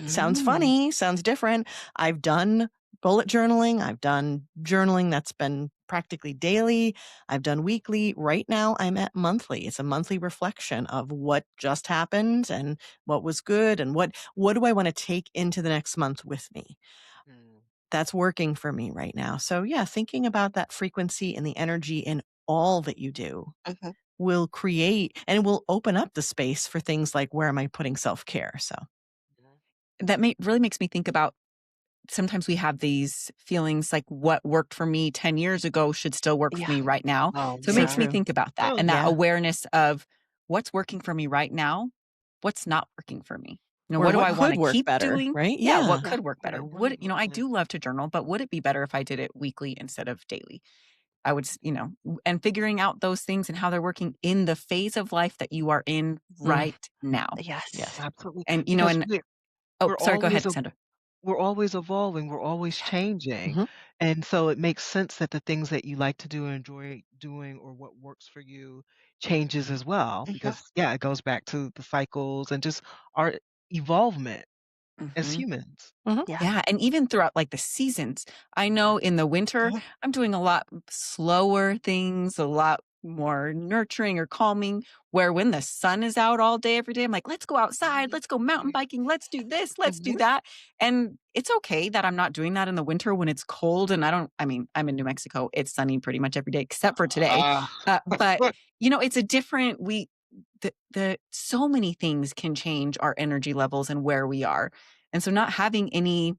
Sounds Mm, funny, sounds different. I've done bullet journaling. I've done journaling that's been practically daily. I've done weekly. Right now, I'm at monthly. It's a monthly reflection of what just happened and what was good, and what do I want to take into the next month with me. Mhm. That's working for me right now. So yeah, thinking about that frequency and the energy in all that you do mhm. will create and will open up the space for things like, where am I putting self-care? So Mhm. That really makes me think about, sometimes we have these feelings like what worked for me 10 years ago should still work for Yeah. me right now. Oh, So it so makes yeah. me true. think about that, Oh, and that Yeah. awareness of what's working for me right now, what's not working for me. Or What do what I want could to work keep better, doing? right? Yeah, what Yeah. Yeah. could work yeah. better? What do you I want? Yeah. do love to journal, but would it be better if I did it weekly instead of daily? I would, and figuring out those things and how they're working in the phase of life that you are in Mm, right now. Yes. yes. Absolutely. And, Because and, oh, we're sorry, go ahead, always Cassandra. we're always evolving, we're always Yeah. changing. Mhm. And so it makes sense that the things that you like to do and enjoy doing or what works for you changes as well. Mhm. Because, yeah, it goes back to the cycles and just our evolvement as Mhm. humans. Mhm. Yeah. Yeah, and even throughout, like, the seasons. I know in the winter, Mhm. I'm doing a lot slower things, a lot more nurturing or calming, where when the sun is out all day, every day, I'm like, let's go outside, let's go mountain biking, let's do this, let's do Mhm. that. And it's okay that I'm not doing that in the winter when it's cold. And I'm in New Mexico. It's sunny pretty much every day except for today. Ah. But it's a different, the so many things can change our energy levels and where we are. And so not having any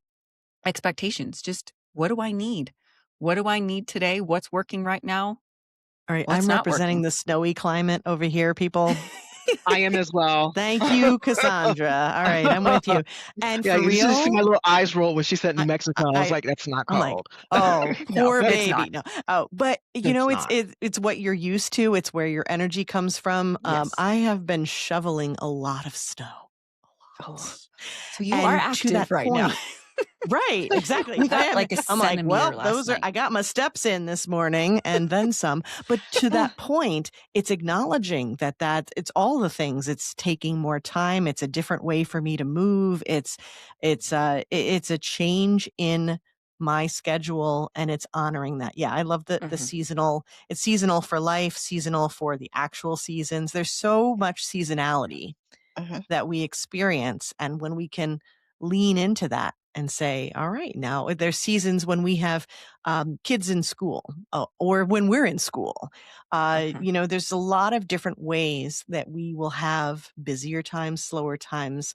expectations, just what do I need? What do I need today? What's working right now? All right, What's I'm not representing working? the snowy climate over here, people. I am as well. Thank you, Cassandra. All right, I'm with you. And Yeah, for you should see my real, little eyes roll when she said New I Mexico. I was I like, "That's not I'm like, cold." "Oh, No, poor it's not. baby." No. Oh, but, It's it's not. it's what you're used to, it's where your energy comes from. Yes. I have been shoveling a lot of snow. A Oh, lot. so you are And to active that right now. point right, exactly. We I got am. like a I'm like, centimeter "Well, last night. I got my steps in this morning and then some." But to that point, it's acknowledging that it's all the things. It's taking more time. It's a different way for me to move. It's a change in my schedule, and it's honoring that. Yeah, I love the Mhm. seasonal. It's seasonal for life, seasonal for the actual seasons. There's so much seasonality Mhm. that we experience. And when we can lean into that and say, all right, now there's seasons when we have kids in school or when we're in school. Mhm. There's a lot of different ways that we will have busier times, slower times,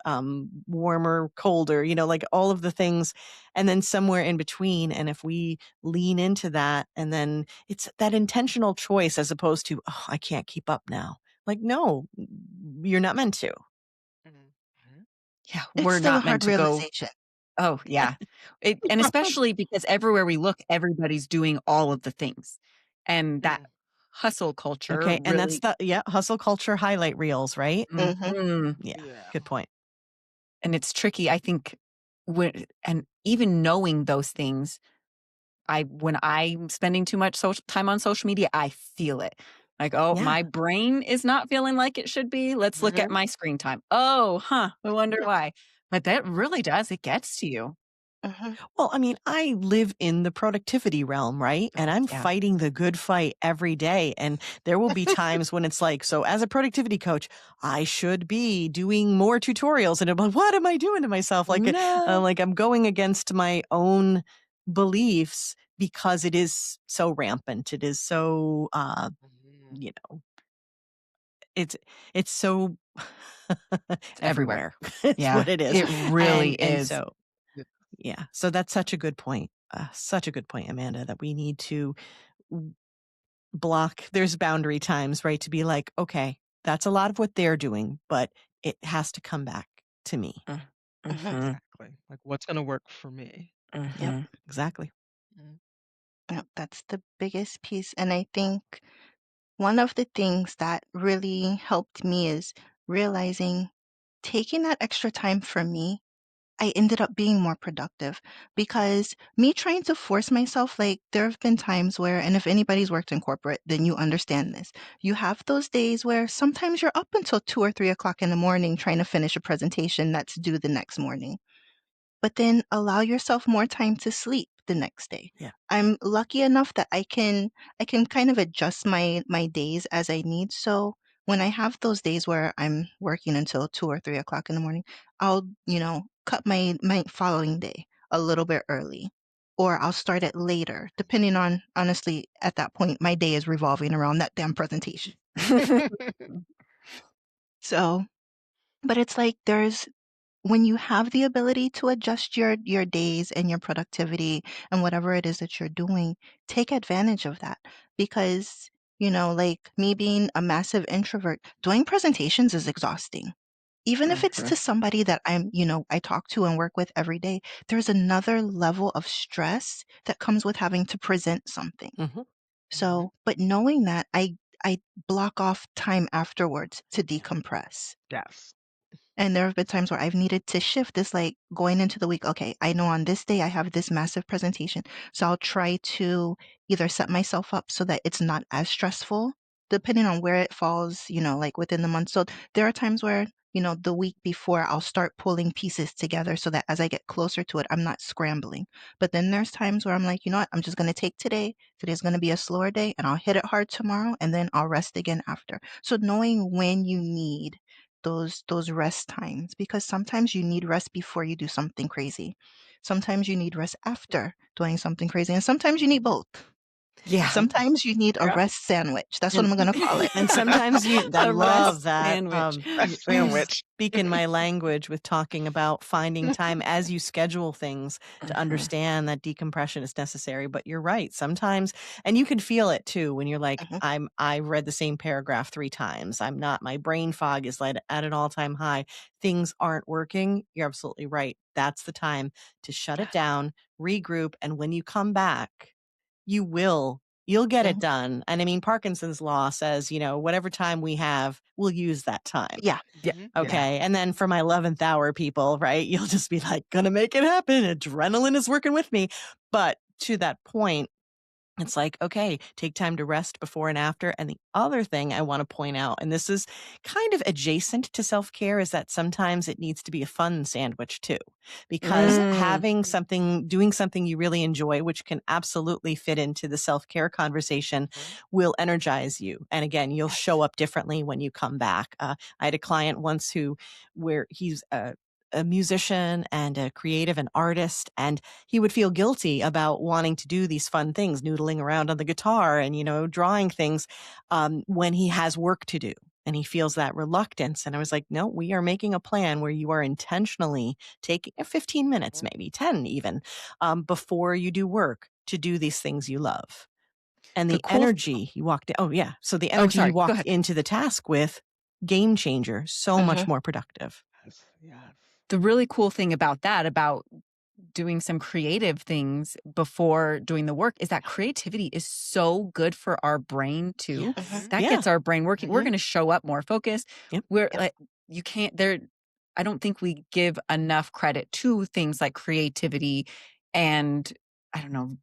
warmer, colder, like all of the things. And then somewhere in between. And if we lean into that, and then it's that intentional choice as opposed to, oh, I can't keep up now. Like, no, you're not meant to. Mhm. Yeah, It's we're still a not meant hard to go. realization. Oh, yeah. And especially because everywhere we look, everybody's doing all of the things. And that Mm. hustle culture Okay, and that's really. hustle culture highlight reels, right? Mhm. Mhm. Yeah, Yeah. good point. And it's tricky, I think, and even knowing those things, when I'm spending too much time on social media, I feel it. Like, oh, Yeah. my brain is not feeling like it should be. Let's look at Mhm. my screen time. Oh, huh. I wonder why. But that really does. It gets to you. Mhm. Well, I mean, I live in the productivity realm, right? And I'm Yeah. fighting the good fight every day. And there will be times when it's like, so as a productivity coach, I should be doing more tutorials. And I'm like, what am I doing to myself? No. Like I'm going against my own beliefs because it is so rampant. It is so, Mhm. you know, it's it's so It's everywhere. everywhere. It's Yeah. what it is. It really And is. so yeah, so that's such a good point. Such a good point, Amanda, that we need to w- block. There's boundary times, right? To be like, okay, that's a lot of what they're doing, but it has to come back to me. Mhm. Mhm. Exactly. Like, what's gonna work for me? Yep, Mhm. exactly. Mm. Yep, that's the biggest piece. And I think one of the things that really helped me is realizing taking that extra time for me, I ended up being more productive because me trying to force myself, like there have been times where, and if anybody's worked in corporate, then you understand this. You have those days where sometimes you're up until 2 or 3 o'clock in the morning trying to finish a presentation that's due the next morning, but then allow yourself more time to sleep the next day. Yeah. I'm lucky enough that I can kind of adjust my days as I need. So when I have those days where I'm working until 2 or 3 o'clock in the morning, I'll, cut my following day a little bit early. Or I'll start it later, depending on honestly, at that point, my day is revolving around that damn presentation. So, but it's like there's when you have the ability to adjust your days and your productivity and whatever it is that you're doing, take advantage of that because like me being a massive introvert, doing presentations is exhausting. Even if it's Mhm. to somebody that I talk to and work with every day, there's another level of stress that comes with having to present something. Hmm. Mhm. So, but knowing that I block off time afterwards to decompress. Yes. And there have been times where I've needed to shift this, like going into the week. Okay, I know on this day I have this massive presentation. So I'll try to either set myself up so that it's not as stressful, depending on where it falls, like within the month. So there are times where the week before, I'll start pulling pieces together so that as I get closer to it, I'm not scrambling. But then there's times where I'm like, you know what, I'm just going to take today. Today's going to be a slower day and I'll hit it hard tomorrow and then I'll rest again after. So knowing when you need those rest times, because sometimes you need rest before you do something crazy. Sometimes you need rest after doing something crazy, and sometimes you need both. Yeah. Sometimes you need a Yeah. rest sandwich. That's what I'm going to call it. And sometimes I A rest love that. sandwich. You Sandwich. speak in my language with talking about finding time as you schedule things to Mhm. understand that decompression is necessary. But you're right. Sometimes, and you can feel it too when you're like, Mhm. I've read the same paragraph 3 times. I'm not, my brain fog is like at an all-time high. Things aren't working. You're absolutely right. That's the time to shut it down, regroup, and when you come back, you'll get it Mhm. done. And I mean, Parkinson's law says, whatever time we have, we'll use that time. Yeah. Yeah. Mhm. Yeah. Okay. And then for my 11th hour people, right, you'll just be like, gonna make it happen. Adrenaline is working with me. But to that point, it's like, okay, take time to rest before and after. And the other thing I want to point out, and this is kind of adjacent to self-care, is that sometimes it needs to be a fun sandwich too, because doing something you really enjoy, which can absolutely fit into the self-care conversation, will energize you. And again, you'll show up differently when you come back. I had a client once where he's a musician and a creative and artist, and he would feel guilty about wanting to do these fun things, noodling around on the guitar and, drawing things, when he has work to do. And he feels that reluctance. And I was like, no, we are making a plan where you are intentionally taking 15 minutes, maybe 10 even, before you do work to do these things you love. And The the cool energy he walked in, so the Oh, energy he sorry. Go walked ahead. into the task with, game changer, so much Mhm. more productive. Yes. Yes. The really cool thing about doing some creative things before doing the work is that creativity is so good for our brain too. Mhm. That Yeah. gets our brain working. We're Yeah. going to show up more focused. Yep. We're Yep. like, you can't there. I don't think we give enough credit to things like creativity and I don't know,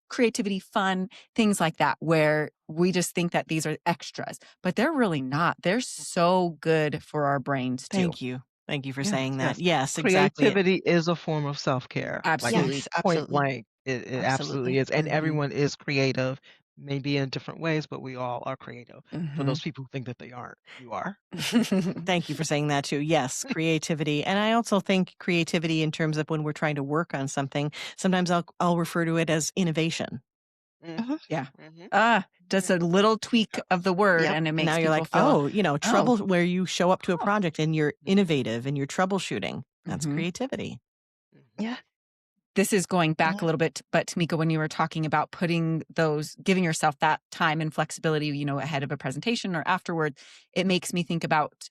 creativity, fun, things like that, where we just think that these are extras, but they're really not. They're so good for our brains too. Thank you. Thank you for Yes. saying that. Yes. Yes, exactly. Creativity is a form of self-care. Like, Absolutely. Yes, point absolutely. blank, it absolutely Absolutely. is. And Mhm. everyone is creative, maybe in different ways, but we all are creative. For Mhm. those people who think that they aren't, you are. Thank you for saying that too. Yes, creativity. And I also think creativity in terms of when we're trying to work on something, sometimes I'll refer to it as innovation. Mm. Mhm. Yeah. Mhm. Just a little tweak of the word Yep. and it And now makes you're people like, feel, oh, trouble where you show up to a huh. project and you're Mhm. innovative and you're troubleshooting. That's Mhm. creativity. Mhm. Yeah. This is going back Mhm. a little bit, but Tamika, when you were talking about giving yourself that time and flexibility, ahead of a presentation or afterward, it makes me think about,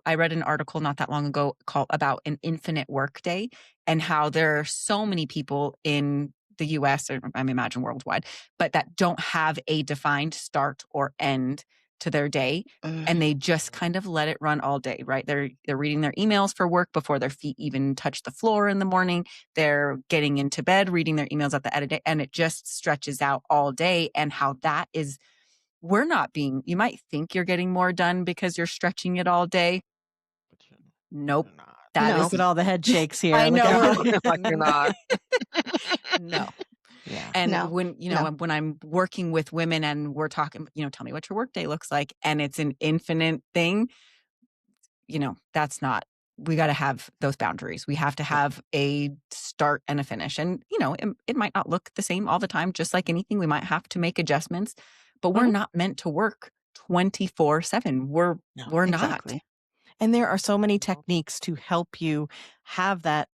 I read an article not that long ago about an infinite workday and how there are so many people in the US, or I imagine worldwide, but that don't have a defined start or end to their day. And Mhm. they just kind of let it run all day, right? They're reading their emails for work before their feet even touch the floor in the morning. They're getting into bed, reading their emails at the end of the day, and it just stretches out all day. And how that is, you might think you're getting more done because you're stretching it all day. But Nope. you're not. That No. Look is, at all the head shakes here. I Look know at we're all like, Like you're not. no. Yeah. And No. No. when I'm working with women and we're talking, tell me what your workday looks like, and it's an infinite thing, that's not, we got to have those boundaries. We have to Yeah. have a start and a finish. And, it might not look the same all the time, just like anything. We might have to make adjustments, but we're Mhm. not meant to work 24/7. No. We're not. Exactly. And there are so many No. techniques to help you have that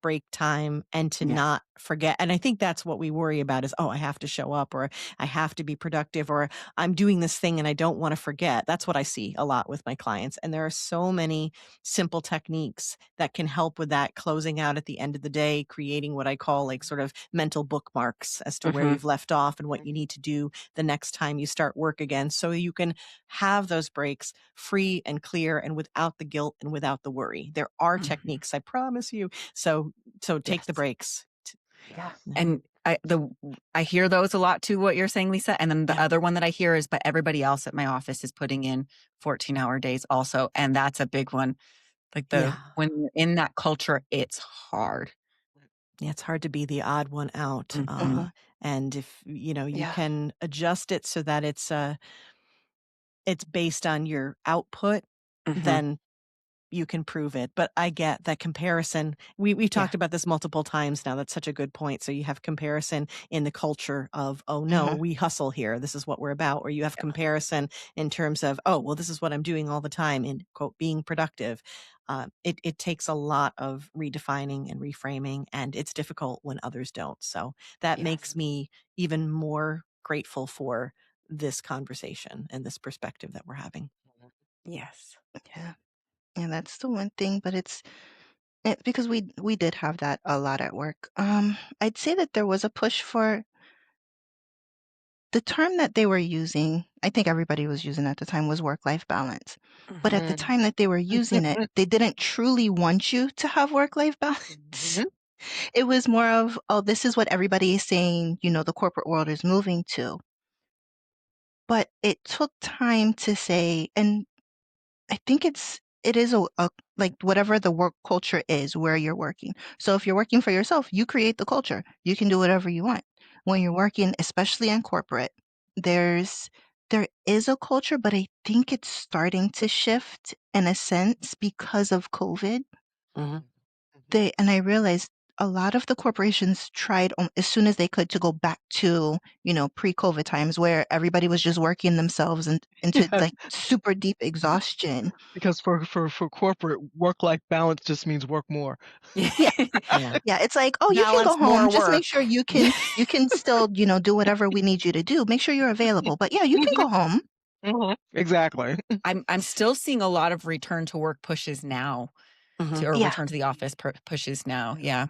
break time and to Yeah. not forget. And I think that's what we worry about is, I have to show up, or I have to be productive, or I'm doing this thing and I don't want to forget. That's what I see a lot with my clients. And there are so many simple techniques that can help with that, closing out at the end of the day, creating what I call like sort of mental bookmarks as to where Mhm. you've left off and what you need to do the next time you start work again. So you can have those breaks free and clear and without the guilt and without the worry. There are Mhm. techniques, I promise you. So take Yes. the breaks. Yeah. Yeah. And I hear those a lot too, what you're saying, Lisa. And then the other one that I hear is, but everybody else at my office is putting in 14-hour days also. And that's a big one. Like when you're in that culture, it's hard. Yeah, it's hard to be the odd one out. And if, you can adjust it so that it's based on your output, then you can prove it. But I get that comparison. We've talked about this multiple times now. That's such a good point. So you have comparison in the culture of, oh no, we hustle here. This is what we're about. Or you have comparison in terms of, oh, well, this is what I'm doing all the time in quote, being productive. It takes a lot of redefining and reframing, and it's difficult when others don't. So that makes me even more grateful for this conversation and this perspective that we're having. Yes. Yeah. And that's the one thing, but it's because we did have that a lot at work. I'd say that there was a push for the term that they were using. I think everybody was using at the time was work-life balance. But at the time that they were using it, they didn't truly want you to have work-life balance. It was more of, oh, this is what everybody is saying, the corporate world is moving to. But it took time to say, and I think it is a like whatever the work culture is where you're working. So if you're working for yourself, you create the culture. You can do whatever you want. When you're working, especially in corporate, there is a culture, but I think it's starting to shift in a sense because of COVID. And I realized a lot of the corporations tried as soon as they could to go back to, pre-COVID times where everybody was just working themselves into like super deep exhaustion. Because for corporate, work-life balance just means work more. Yeah. Yeah. It's like, oh, you can go Balance home. more Just make work. sure you can still, do whatever we need you to do. Make sure you're available. But yeah, you can go home. Exactly. I'm still seeing a lot of return to work pushes now, or Yeah. return to the office pushes now. Yeah.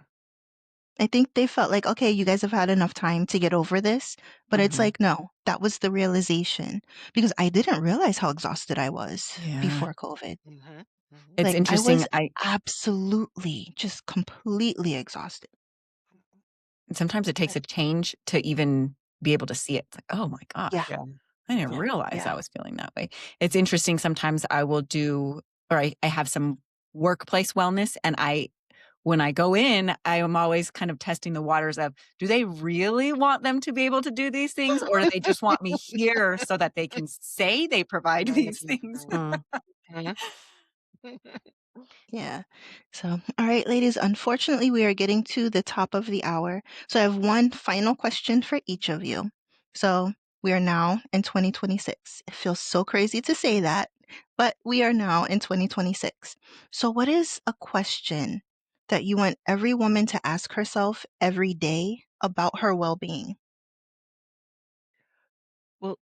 I think they felt like, okay, you guys have had enough time to get over this. But it's like, no, that was the realization because I didn't realize how exhausted I was before COVID. It's Like I interesting. was absolutely just completely exhausted. Sometimes it takes a change to even be able to see it. It's like, oh my gosh, Yeah. I didn't realize I was feeling that way. It's interesting. Sometimes I will I have some workplace wellness, and when I go in, I am always kind of testing the waters of, do they really want them to be able to do these things, or do they just want me here so that they can say they provide these things? Yeah. So, all right, ladies, unfortunately, we are getting to the top of the hour. So, I have one final question for each of you. So, we are now in 2026. It feels so crazy to say that, but we are now in 2026. So, what is a question that you want every woman to ask herself every day about her well-being?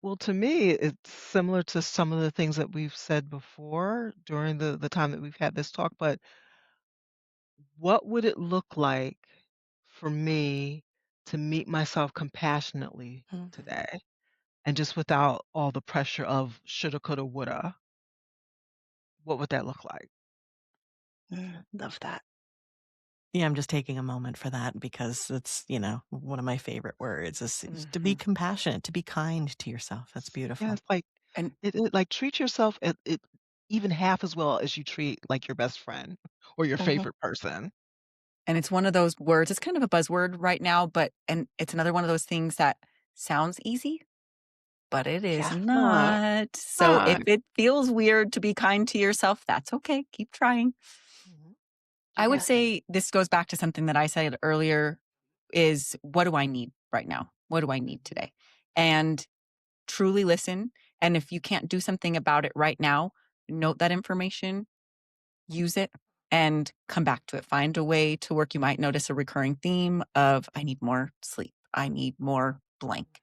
Well, to me, it's similar to some of the things that we've said before during the time that we've had this talk, but what would it look like for me to meet myself compassionately today? And just without all the pressure of shoulda, coulda, woulda, what would that look like? Love that. Yeah, I'm just taking a moment for that because it's, one of my favorite words is to be compassionate, to be kind to yourself. That's Yeah, beautiful. it's like And like treat yourself it even half as well as you treat like your best friend or your favorite person. And it's one of those words, it's kind of a buzzword right now, and it's another one of those things that sounds easy, but it is Yeah. not. So if Not. it feels weird to be kind to yourself, that's okay. Keep trying. I would Yeah. say this goes back to something that I said earlier is, what do I need right now? What do I need today? And truly listen. And if you can't do something about it right now, note that information, use it, and come back to it. Find a way to work. You might notice a recurring theme of, I need more sleep. I need more blank.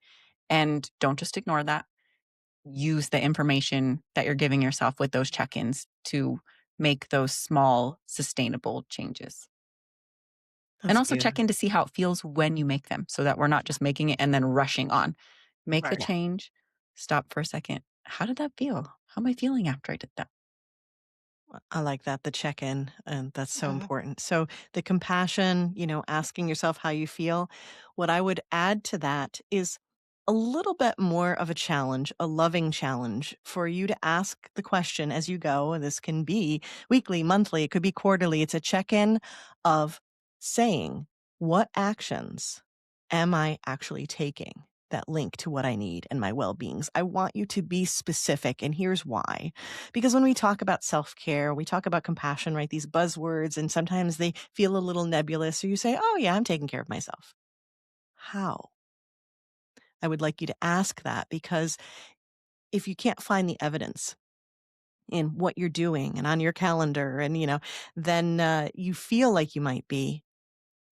And don't just ignore that. Use the information that you're giving yourself with those check-ins to make those small, sustainable changes. And That's also check beautiful. in to see how it feels when you make them so that we're not just making it and then rushing on. Make the change, stop for a second. How did that feel? How am I feeling after I did that? I like that, the check-in, and that's so Mhm. important. So the compassion, asking yourself how you feel. What I would add to that is a little bit more of a challenge, a loving challenge for you to ask the question as you go. And this can be weekly, monthly, it could be quarterly. It's a check-in of saying, what actions am I actually taking that link to what I need and my well-beings? I want you to be specific, and here's why. Because when we talk about self-care, we talk about compassion, right? These buzzwords, and sometimes they feel a little nebulous. So you say, oh, yeah, I'm taking care of myself. How? I would like you to ask that, because if you can't find the evidence in what you're doing and on your calendar, and, then you feel like you might be.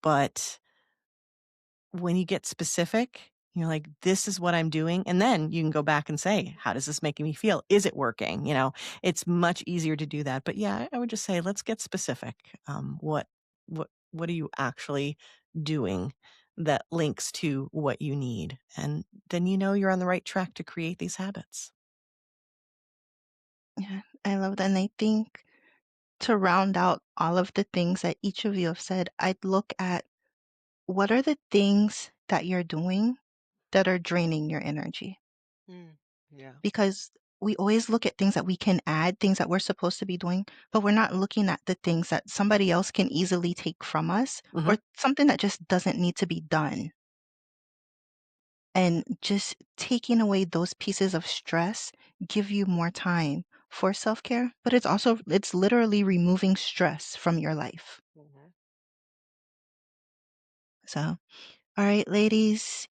But when you get specific, you're like, this is what I'm doing. And then you can go back and say, how does this make me feel? Is it working? It's much easier to do that. But yeah, I would just say, let's get specific. What are you actually doing that links to what you need? And then you're on the right track to create these habits. Yeah, I love that. And I think to round out all of the things that each of you have said, I'd look at what are the things that you're doing that are draining your energy? Mm, yeah. Because we always look at things that we can add, things that we're supposed to be doing, but we're not looking at the things that somebody else can easily take from us Hmm. or something that just doesn't need to be done. And just taking away those pieces of stress give you more time for self-care, but it's literally removing stress from your life. Mhm. So, all right, ladies,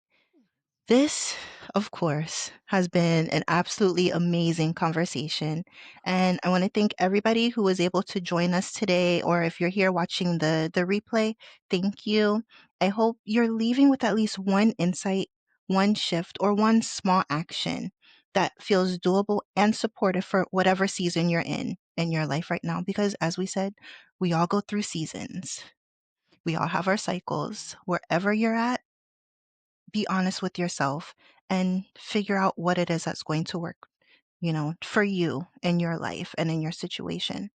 this, of course, has been an absolutely amazing conversation. And I want to thank everybody who was able to join us today, or if you're here watching the replay, thank you. I hope you're leaving with at least one insight, one shift, or one small action that feels doable and supportive for whatever season you're in your life right now. Because as we said, we all go through seasons. We all have our cycles. Wherever you're at, be honest with yourself and figure out what it is that's going to work, for you in your life and in your situation.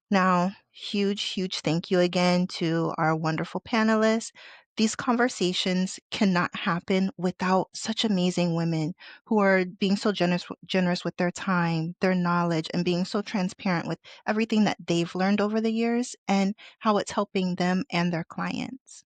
Now, huge, huge thank you again to our wonderful panelists. These conversations cannot happen without such amazing women who are being so generous with their time, their knowledge, and being so transparent with everything that they've learned over the years and how it's helping them and their clients.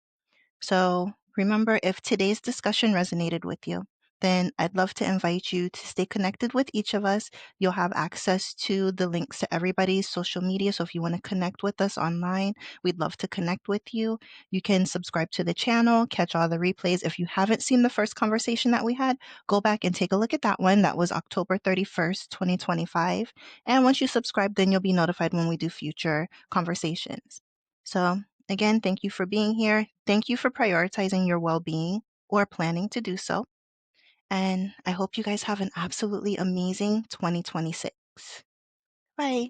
So remember, if today's discussion resonated with you, then I'd love to invite you to stay connected with each of us. You'll have access to the links to everybody's social media. So if you want to connect with us online, we'd love to connect with you. You can subscribe to the channel, catch all the replays. If you haven't seen the first conversation that we had, go back and take a look at that one. That was October 31st, 2025. And once you subscribe, then you'll be notified when we do future conversations. So again, thank you for being here. Thank you for prioritizing your well being or planning to do so. And I hope you guys have an absolutely amazing 2026. Bye.